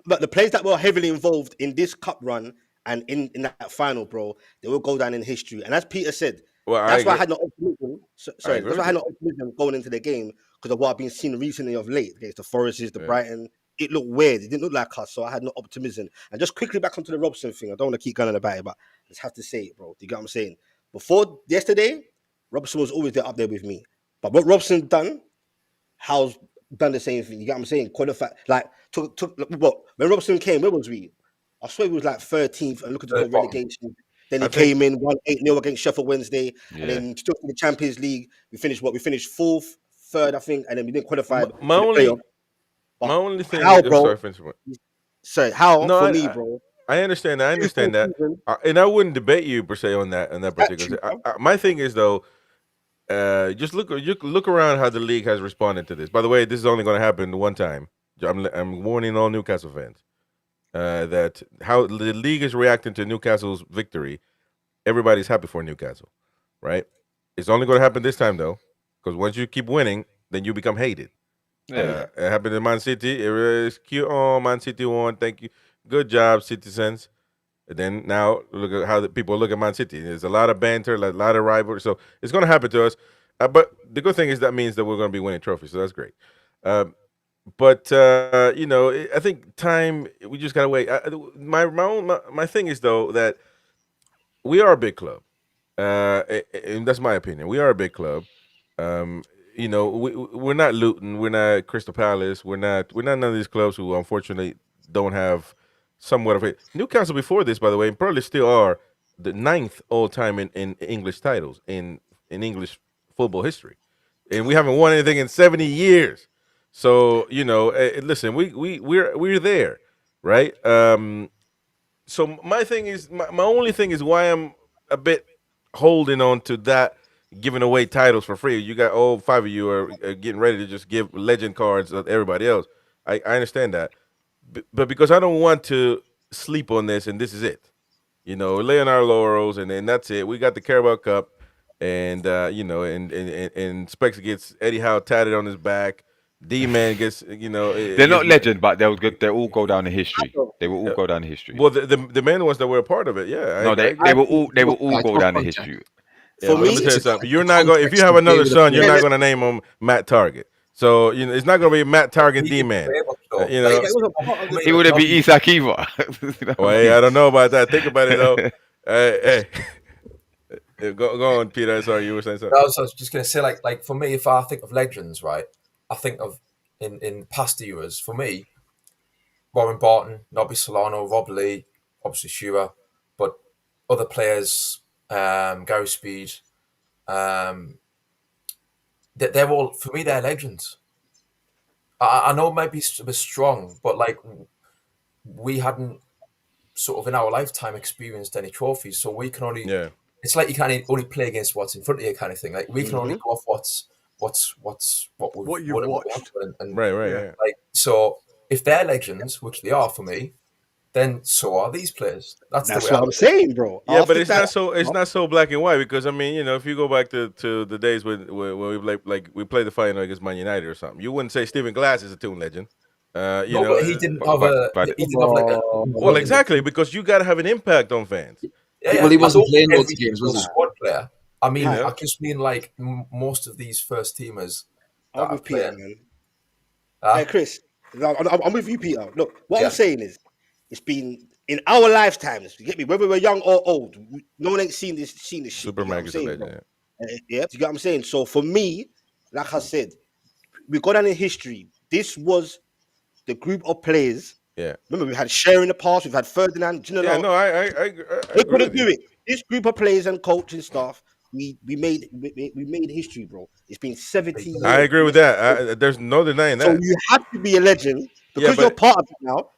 about the players that were heavily involved in this cup run and in that final, bro. They will go down in history. And as Peter said, that's why I had no optimism. Sorry, that's why I had no optimism going into the game because of what I've been seeing recently of late against the Foresters, the Brighton. It looked weird. It didn't look like us, so I had no optimism. And just quickly back onto the Robson thing. I don't want to keep going on about it, but I just have to say it, bro. Do you get what I'm saying? Before yesterday, Robson was always there up there with me. But what Robson's done, Howe's done the same thing. You get what I'm saying? Qualified, like took what when Robson came, where was we? I swear we was like 13th and looking to go relegation. Then he came in, won 8-0 against Sheffield Wednesday, and then took the Champions League. We finished 4th, 3rd, I think, and then we didn't qualify. My only thing, how, bro? For me, bro. I understand that, and I wouldn't debate you per se on that particular. My thing is though, just look around how the league has responded to this. By the way, this is only going to happen one time. I'm warning all Newcastle fans that how the league is reacting to Newcastle's victory. Everybody's happy for Newcastle, right? It's only going to happen this time though, because once you keep winning, then you become hated. It happened in Man City. It was cute. Oh, Man City won. Thank you. Good job, citizens. And then now look at how the people look at Man City. There's a lot of banter, a lot of rivalry. So it's going to happen to us. But the good thing is that means that we're going to be winning trophies. So that's great. But I think time. We just gotta wait. My thing is though that we are a big club, and that's my opinion. We are a big club. We're not Luton, we're not Crystal Palace, we're not none of these clubs who unfortunately don't have somewhat of it. Newcastle before this, by the way, and probably still are the 9th all time in English titles in English football history, and we haven't won anything in 70 years. So listen, we're there, right? So my thing is my only thing is why I'm a bit holding on to that. Giving away titles for free. You got all 5 of you are getting ready to just give legend cards to everybody else. I understand that. But because I don't want to sleep on this and this is it. Lay on our laurels and then that's it. We got the Carabao Cup and and Specs gets Eddie Howe tatted on his back. D-Man gets, They're not legend, but they all go down in history. They will all go down in history. Well, the main ones that were a part of it, yeah. They will all go down in history. Yeah, let me tell you something. You're not going. If you have another son, you're not going to name him Matt Target. So it's not going to be Matt Target D-Man. He wouldn't be Isak either. Well, hey, I don't know about that. Think about it though. Hey, Go on, Peter. Sorry, you were saying something. I was just going to say, like for me, if I think of legends, right, I think of in past eras. For me, Warren Barton, Nobby Solano, Rob Lee, obviously Shearer, but other players, Gary Speed, they're all, for me, they're legends. I know it might be a bit strong, but like we hadn't sort of in our lifetime experienced any trophies, so we can only. Yeah. It's like you can only play against what's in front of you, kind of thing. Like we can only Mhm. go off what What you've won and watched. and Right. Yeah. Yeah. like so. If they're legends, which they are for me, then so are these players. That's the way what I I'm look at it. saying, bro. Yeah, but After it's that, not so black and white because I mean, you know, if you go back to the days when we like we played the final against Man United or something, you wouldn't say Stephen Glass is a Toon legend. You No, know, but he didn't but- have but- but- he didn't have like a well, exactly because you got to have an impact on fans. Yeah, Well, he I wasn't don't playing mean loads every of games, single was he? squad player. I mean, Yeah. I just mean like most of these first teamers that I'm are with Peter, playing. man. Huh? Hey, Chris, I'm with you, Peter. Look, what Yeah. I'm saying is, it's been in our lifetimes. You get me? Whether we're young or old, no one ain't seen this shit. Super you get what Mag I'm is a saying, legend. bro? Yeah, you get what I'm saying. So for me, like I said, we got down in history. This was the group of players. Yeah. Remember, we had Cher in the past. We've had Ferdinand. Ginola. Yeah. No, I They agree couldn't with you. do it. This group of players and coaching staff, we made history, bro. It's been 70 years. I agree with that. There's no denying So that. you have to be a legend because but- you're part of it now.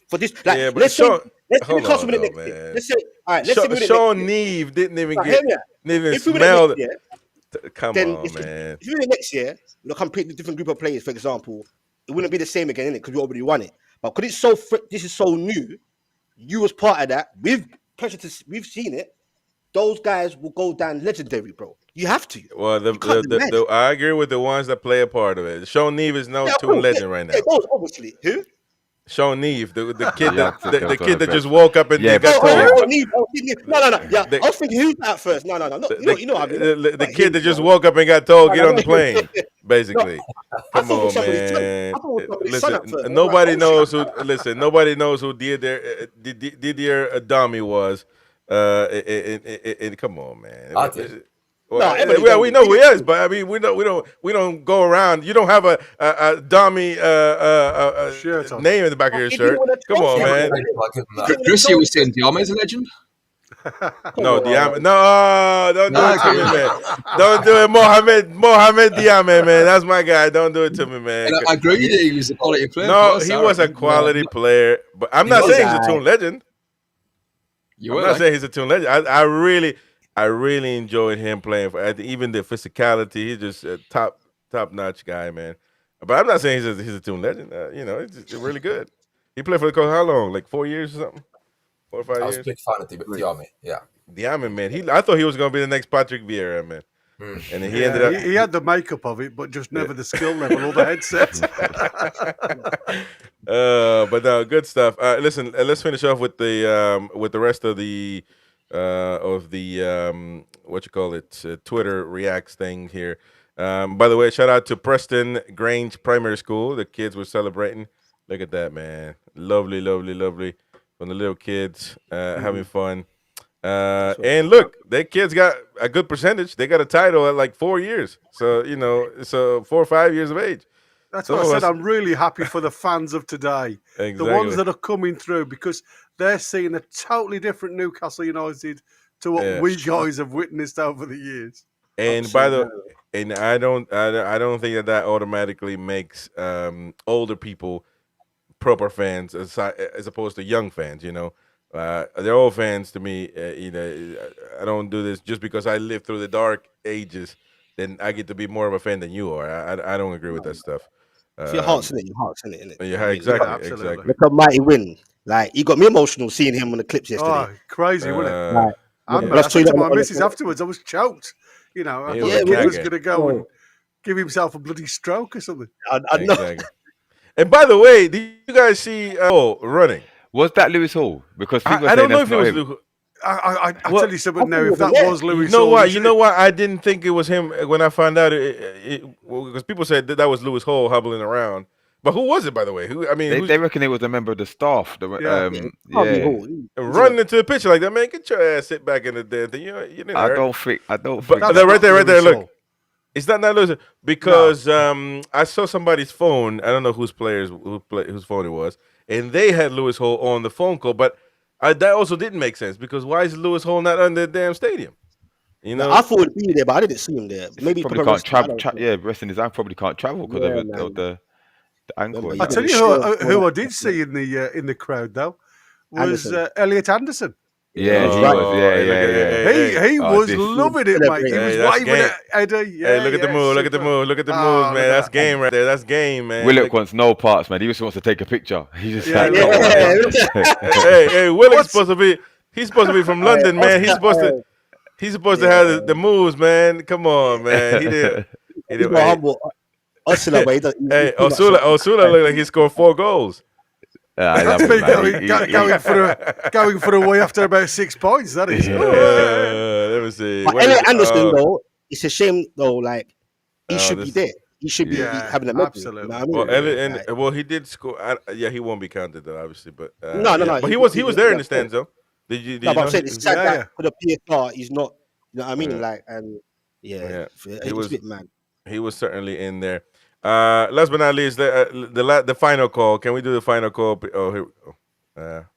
For this, like, Yeah, but let's say Sean- hold Newcastle on, win it though, next year. man. Let's say, all right, let's say we win it Sean next year. Neve didn't even Right, get, hear me out. didn't even If we win it smell. next year, Come then on, if man. we win it next year, with a completely different group of players, for example, it wouldn't be the same again, innit? Because we already won it. But because it's so this is so new, you was part of that. We've seen it. Those guys will go down legendary, bro. You have to. Well, You can't deny it. I agree with the ones that play a part of it. Sean Neve is no Yeah, of Toon course, legend right now. Yeah, those obviously. Who? Sean Neve, the kid Yeah, that that's the kid that the just best. woke up and Yeah, got but- told. No. Yeah, The- I was thinking who's that first. No. You know what I mean. the Right, kid that him, just bro. woke up and got told get No, on the no. plane, basically. I Come thought it on, was somebody's son. man. I thought it was somebody's son at first. Listen, I'm nobody like, knows shit. who. Listen, nobody knows who Didier Adami was. Come on, man. I did. Well, everybody well, knows. we know who he is, but I mean, we don't go around. You don't have a dummy Shirt on. name in the back of your He shirt. didn't want to Come on, trophy. man. I'll give them that. Chris, you were saying Diame is a legend? No, Diame. No, don't do it to me, Okay. man. Don't do it, Mohamed Diame, man. That's my guy. Don't do it to me, man. And I agree that he was a quality player. No, of course, he I was a reckon. quality player, but I'm He not was saying he's a aight. Toon legend. You I'm were not like, saying he's a Toon legend. I really enjoyed him playing for even the physicality. He's just a top notch guy, man. But I'm not saying he's a Toon legend. You know, he's just really good. He played for the coach how long? Like 4 years or something? 4 or 5 I was a years. big fan of the army. Yeah. Diame, man. I thought he was gonna be the next Patrick Vieira, man. And then he ended up. He had the makeup of it, but just never the skill level or the headset. But no, good stuff. Listen, let's finish off with the rest of the what you call it, Twitter reacts thing here. By the way, shout out to Preston Grange Primary School. The kids were celebrating. Look at that, man. Lovely, lovely, lovely. From the little kids having fun. And look, their kids got a good percentage. They got a title at like 4 years. So, you know, so 4 or 5 years of age. That's Some what I of said. us- I'm really happy for the fans of today. Exactly. The ones that are coming through, because they're seeing a totally different Newcastle United to what Yeah. we guys have witnessed over the years. And by the and I don't think that automatically makes older people proper fans as opposed to young fans. You know, they're old fans to me. You know, I don't do this just because I lived through the dark ages. Then I get to be more of a fan than you are. I don't agree with that stuff. It's your heart's in it. Your heart's in it. Innit? Yeah, I mean, exactly, Yeah, absolutely. exactly. Look at Mighty win. Like he got me emotional seeing him on the clips yesterday. Oh, crazy, wasn't it? Uh, I let's said to tweet my on the- missus afterwards, I was choked. You know, I Yeah, thought yeah, the kid was yeah. going to go and give himself a bloody stroke or something. I know. exactly. And by the way, did you guys see running? Was that Lewis Hall? Because people I are saying don't know that's if it not was. him. I Well, tell you something now. I If think that it was was Louis, You know Hall, why? he You know should- why? I didn't think it was him when I found out. Because people said that was Lewis Hall hobbling around, But who was it, by the way? Who? I mean, They reckon it was a member of the staff. Harvey Yeah. Hall. running into the picture like that, man. Get your ass sit back in the damn thing. You didn't I hurt. don't think. But That's right not there. Lewis Look, Hall. it's not Lewis because I saw somebody's phone. I don't know whose phone it was, and they had Lewis Hall on the phone call. But that also didn't make sense because why is Lewis Hall not on the damn stadium? You know, I thought he'd be there, but I didn't see him there. Maybe probably can't travel. Resting his arm probably can't travel because of the ankle. Remember, I tell you who I did see in the crowd though was Elliot Anderson. Yeah, he Oh, was. hey, look at- He Oh, was this- loving it, mate. He Hey, was that's waving game. at Eddie. Yeah, Hey, look at the yeah, move! Look at the super. move! Look at the Ah, moves, look man! at That's that. game right there. That's game, man. Willock wants no parts, man. He just wants to take a picture. He just Yeah, like, yeah. come on. Hey, Willock's supposed to be. He's supposed to be from London, man. He's supposed to. He's supposed to have the moves, man. Come on, man. He did. He's not humble. Osula, but he doesn't. Hey, Osula looked like he scored 4 goals. I love That's me him, man. going for a way after about 6 points. That is. Let me see. But What is Elliot it? Anderson, though, it's a shame, though. Like he Oh, should this- be there. He should be Yeah, having a medal. absolutely. You know what I mean? Well, Elliot, Like, and he did score. Yeah, he won't be counted though, obviously. But No. But he was there in the stands though. Did you? no, but I'm know saying he- it's sad Yeah, that yeah. for the PSR, he's not. You know what I mean? Yeah. Like, and Yeah. it He was was- a bit mad. He was certainly in there. Last but not least, the final call. Can we do the final call? Oh, here.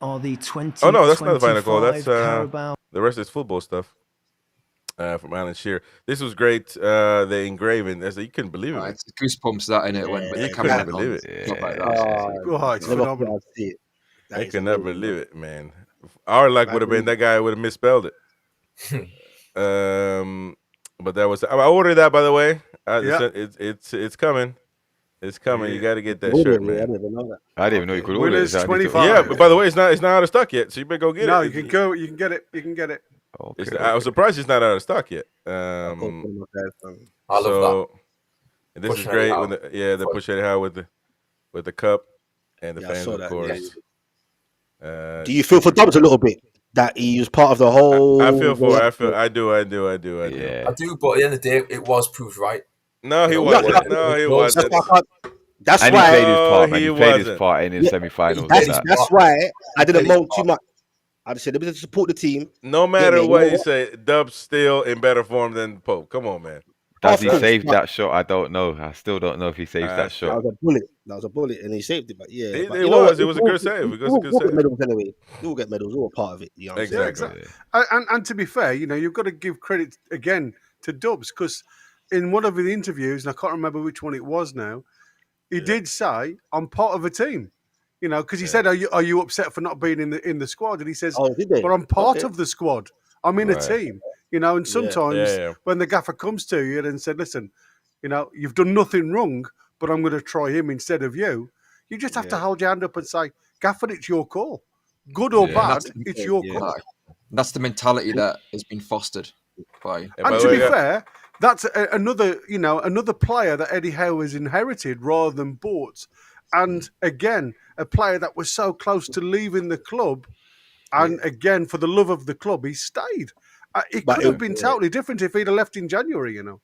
Are the 20 Oh no, that's not the final call. 25 That's Carabao the rest is football stuff. From Alan Shearer. This was great. The engraving. You couldn't believe it. Right, it's goosebumps that in it when You the camera couldn't went on. believe it. Stuff like that. Oh, it's Never phenomenal. thought I'd see it. That I is could never amazing, believe it, man. Our luck would have been that guy would have misspelled it. But that was. I ordered that, by the way. Yeah. It's coming. It's coming. You got to get that Really, shirt, I man. didn't even know that. I didn't even know you could order it. Winners so I need to- 25. Yeah, but by the way, it's not out of stock yet. So you better go get No, it. you can go. You can get it. You can get it. Okay. I was surprised it's not out of stock yet. I'll go put it in my bag, I love and this Pushing is great. it When out. the push it out with the cup and the Yeah, I fans, saw of that, course. Do you feel for Dubs a little bit that he was part of the whole? I feel for. I do. Yeah. I do, but at the end of the day, it was proved right. No, he No, wasn't. no, No, he no, wasn't. That's And he why. played his part, man. he He played his wasn't. part in his Yeah, semi-finals. That's, and that. that's why I didn't He moan played too much. I just said, let me just support the team. No matter man, what you you know say, Dub's still in better form than Pope. Come on, man. Does Of he course, save but- that shot? I don't know. I still don't know if he saves that That shot. was a bullet. That was a bullet, and he saved it. But yeah, It but you know what? was a good save. It was a good We'll get save. medals anyway. We'll get medals. We're all part of it. You know what I'm saying? Exactly. And to be fair, you've got to give credit again to Dubs because in one of the interviews, and I can't remember which one it was now, he did say, "I'm part of a team." Because he said, "Are you upset for not being in the squad?" And he says, Oh, did they? "But I'm part Okay. of the squad. I'm in a Right. team." And sometimes Yeah. when the gaffer comes to you and said, "Listen, you've done nothing wrong, but I'm going to try him instead of you," you just have to hold your hand up and say, "Gaffer, it's your call. Good or Yeah. bad, That's- it's your yeah. call." That's the mentality that has been fostered by. And by And the to way, be fair, that's another player that Eddie Howe has inherited rather than bought. And again, a player that was so close to leaving the club. And again, for the love of the club, he stayed. It But could have been totally different if he'd have left in January, No,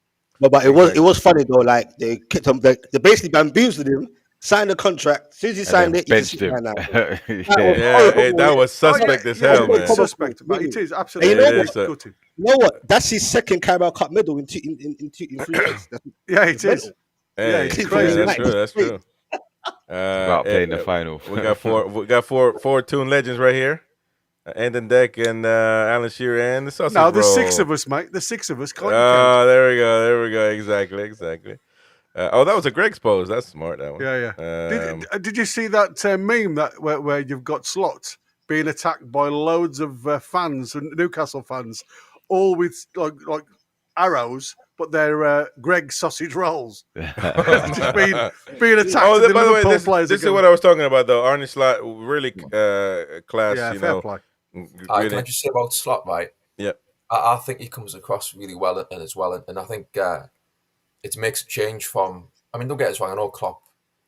but it was funny though. Like they kept him, they basically bamboozled him, signed the contract. As soon as he signed it, he just benched him. ran out. yeah, that was suspect as hell, yeah, man. it's suspect, but it is absolutely And you know what? gutting. You know what? That's his second Carabao Cup medal in 3 days. That's Yeah, it is. mental. Hey, it's yeah, crazy. that's true. That's true. About playing the final. We got four Toon legends right here. Andon Deck and Alan Shearer and the sausage No, there's roll. 6 of us, mate. There's 6 of us. Can't you count? Oh, there we go. Exactly. That was a Greg's pose. That's smart. That one. Yeah. Did you see that meme where you've got Slot being attacked by loads of fans, Newcastle fans, all with like arrows, but they're Greg sausage rolls. Just being attacked. Oh, and by the way, Liverpool this players is are what I was talking about, though. Arne Slot, really class. Yeah, you fair know, play. Can I just say about Slot, right? Yeah. I think he comes across really well and as well, and I think it makes a change from. I mean, don't get us wrong. I know Klopp,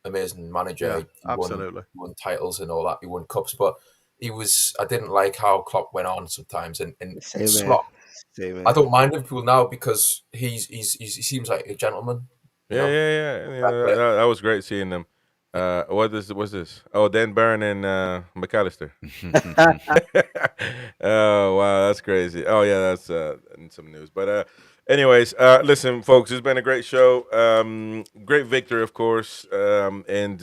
amazing manager. Yeah, he absolutely. won titles and all that. He won cups, but he was. I didn't like how Klopp went on sometimes, and Same Slot. man. I don't mind Liverpool now because he seems like a gentleman. Yeah. That was great seeing them. What's this? Oh, Dan Burn and McAllister. Oh wow, that's crazy. Oh yeah, that's some news. But anyways, listen, folks, it's been a great show. Great victory, of course. And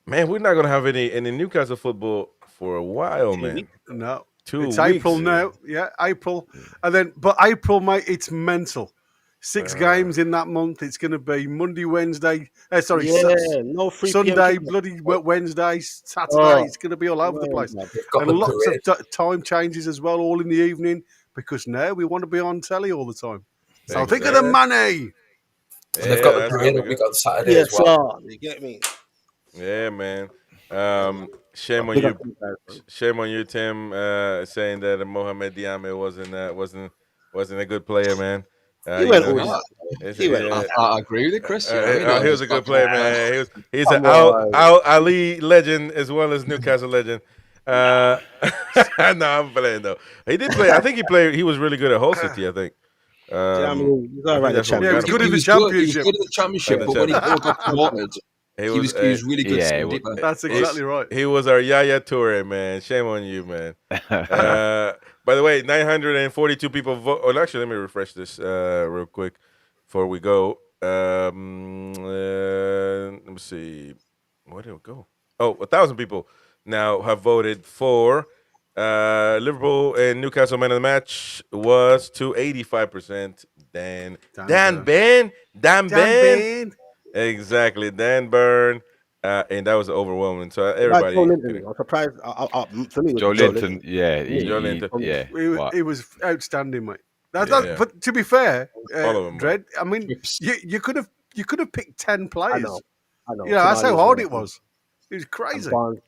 man, we're not gonna have any Newcastle football for a while, man. No, 2 it's weeks. April now. Yeah, April, and then but April, mate, it's mental. 6 games in that month. It's going to be Monday, Wednesday. no 3 p.m. Sunday, kickoff. bloody Wednesday, Saturday. Oh, It's going to be all over the place, They've got and the lots parade. of time changes as well, all in the evening. Because now we want to be on telly all the time. So think of the money. And they've got the that's parade gonna a be week good. on Saturday yes, as well. sir. You get me? Yeah, man. Shame on Big you. up to you guys, man. Shame on you, Tim, saying that Mohamed Diame wasn't a good player, man. He went all No, He went all I agree with you, Chris. You know what I mean? he was a good player, man. He's an Come on. Al Ali legend as well as Newcastle legend. No, I'm playing though. He did play. I think he played. He was really good at Hull City. I think. I mean, he's all I think right. that's what we Yeah, he was got good him in the He was championship. good in the championship, the but when he championship. got promoted, he was really good. yeah, Staying it deeper. That's exactly right. He was our Yaya Toure, man. Shame on you, man. By the way, 942 people vote. Oh, actually, let me refresh this real quick before we go. Let me see. Where did it go? Oh, 1,000 people now have voted for Liverpool and Newcastle man of the match was to 85%. Dan Burn. Exactly, Dan Burn. And that was overwhelming. So everybody. Joe Linton. I'm surprised. For me, it was Joe Joe Linton, yeah, Joe Linton. He was outstanding, mate. Yeah. But to be fair, All of them, Dredd, I mean, Trips. you could have picked 10 players. I know. You know, that's how Tonali hard was it was. It was crazy. Barnes,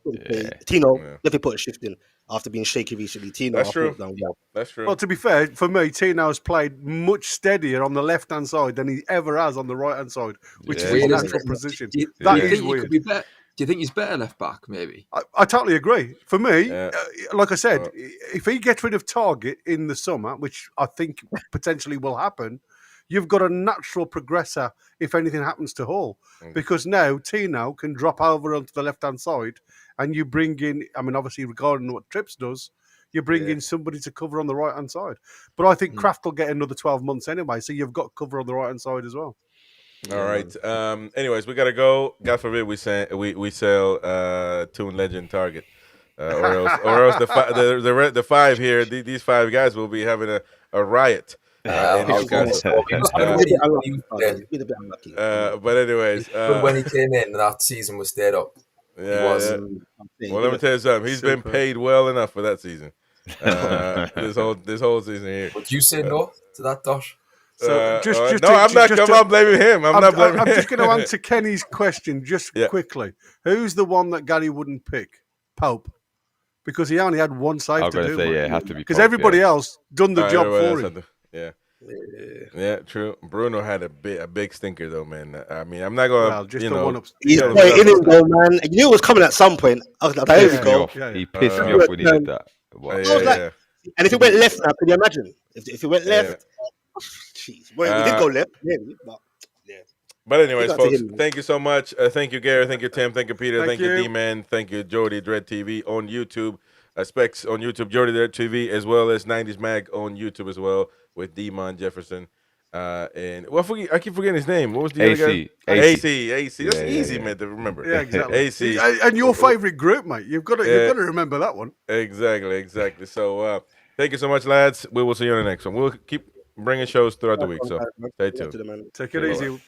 Tino, Yeah. definitely put a shift in after being shaky recently. Tino, That's I true. thought done well. That's true. Well, to be fair, for me, Tino's played much steadier on the left-hand side than he ever has on the right-hand side, which Yeah. is Weird, his isn't natural it? position. Do you That think is he weird. could be better? Do you think he's better left back? Maybe. I totally agree. For me, Yeah. like I said, if he gets rid of Target in the summer, which I think potentially will happen, you've got a natural progressor if anything happens to Hall. Because now Tino can drop over onto the left-hand side and you bring in, I mean, obviously regarding what Trips does, you bring in somebody to cover on the right-hand side. But I think Kraft will get another 12 months anyway, so you've got cover on the right-hand side as well. All right. Anyways, we gotta go. God forbid we sell Toon Legend Target, or else the 5 here. These 5 guys will be having a riot in Newcastle. He was He's been a bit unlucky. But anyways, when he came in, that season was stayed up. yeah, was. yeah. Well, let me tell you something. He's been paid well enough for that season. This whole season here. Would you say no to that, Dosh? So no, I'm not blaming him. I'm not blaming him. I'm just going to answer Kenny's question just quickly. Who's the one that Gary wouldn't pick? Pope. Because he only had one save I'm to going do. to say, it has to be because Pope, everybody else done the job for him. Yeah, true. Bruno had a big stinker though, man. I mean, I'm not gonna, Just the one up. He's playing him though, man. You knew it was coming at some point. I was like, there we go. He pissed me off when he did that. And if it went left now, can you imagine? If it went left, jeez. Well, we did go left, maybe, but yeah. But anyways, folks, thank you so much. Thank you, Gary. Thank you, Tim. Thank you, Peter. Thank you, you. D-Man. Thank you, Jordy Dread TV on YouTube. Specs on YouTube, Jordy Dread TV, as well as 90s Mag on YouTube as well with D-Man Jefferson. And I keep forgetting his name. What was the other guy? AC. That's easy, man, to remember. Yeah, exactly. AC. And your favourite group, mate. You've got to remember that one. Exactly. So thank you so much, lads. We will see you on the next one. We'll keep bringing shows throughout the week. So stay tuned. Take it easy.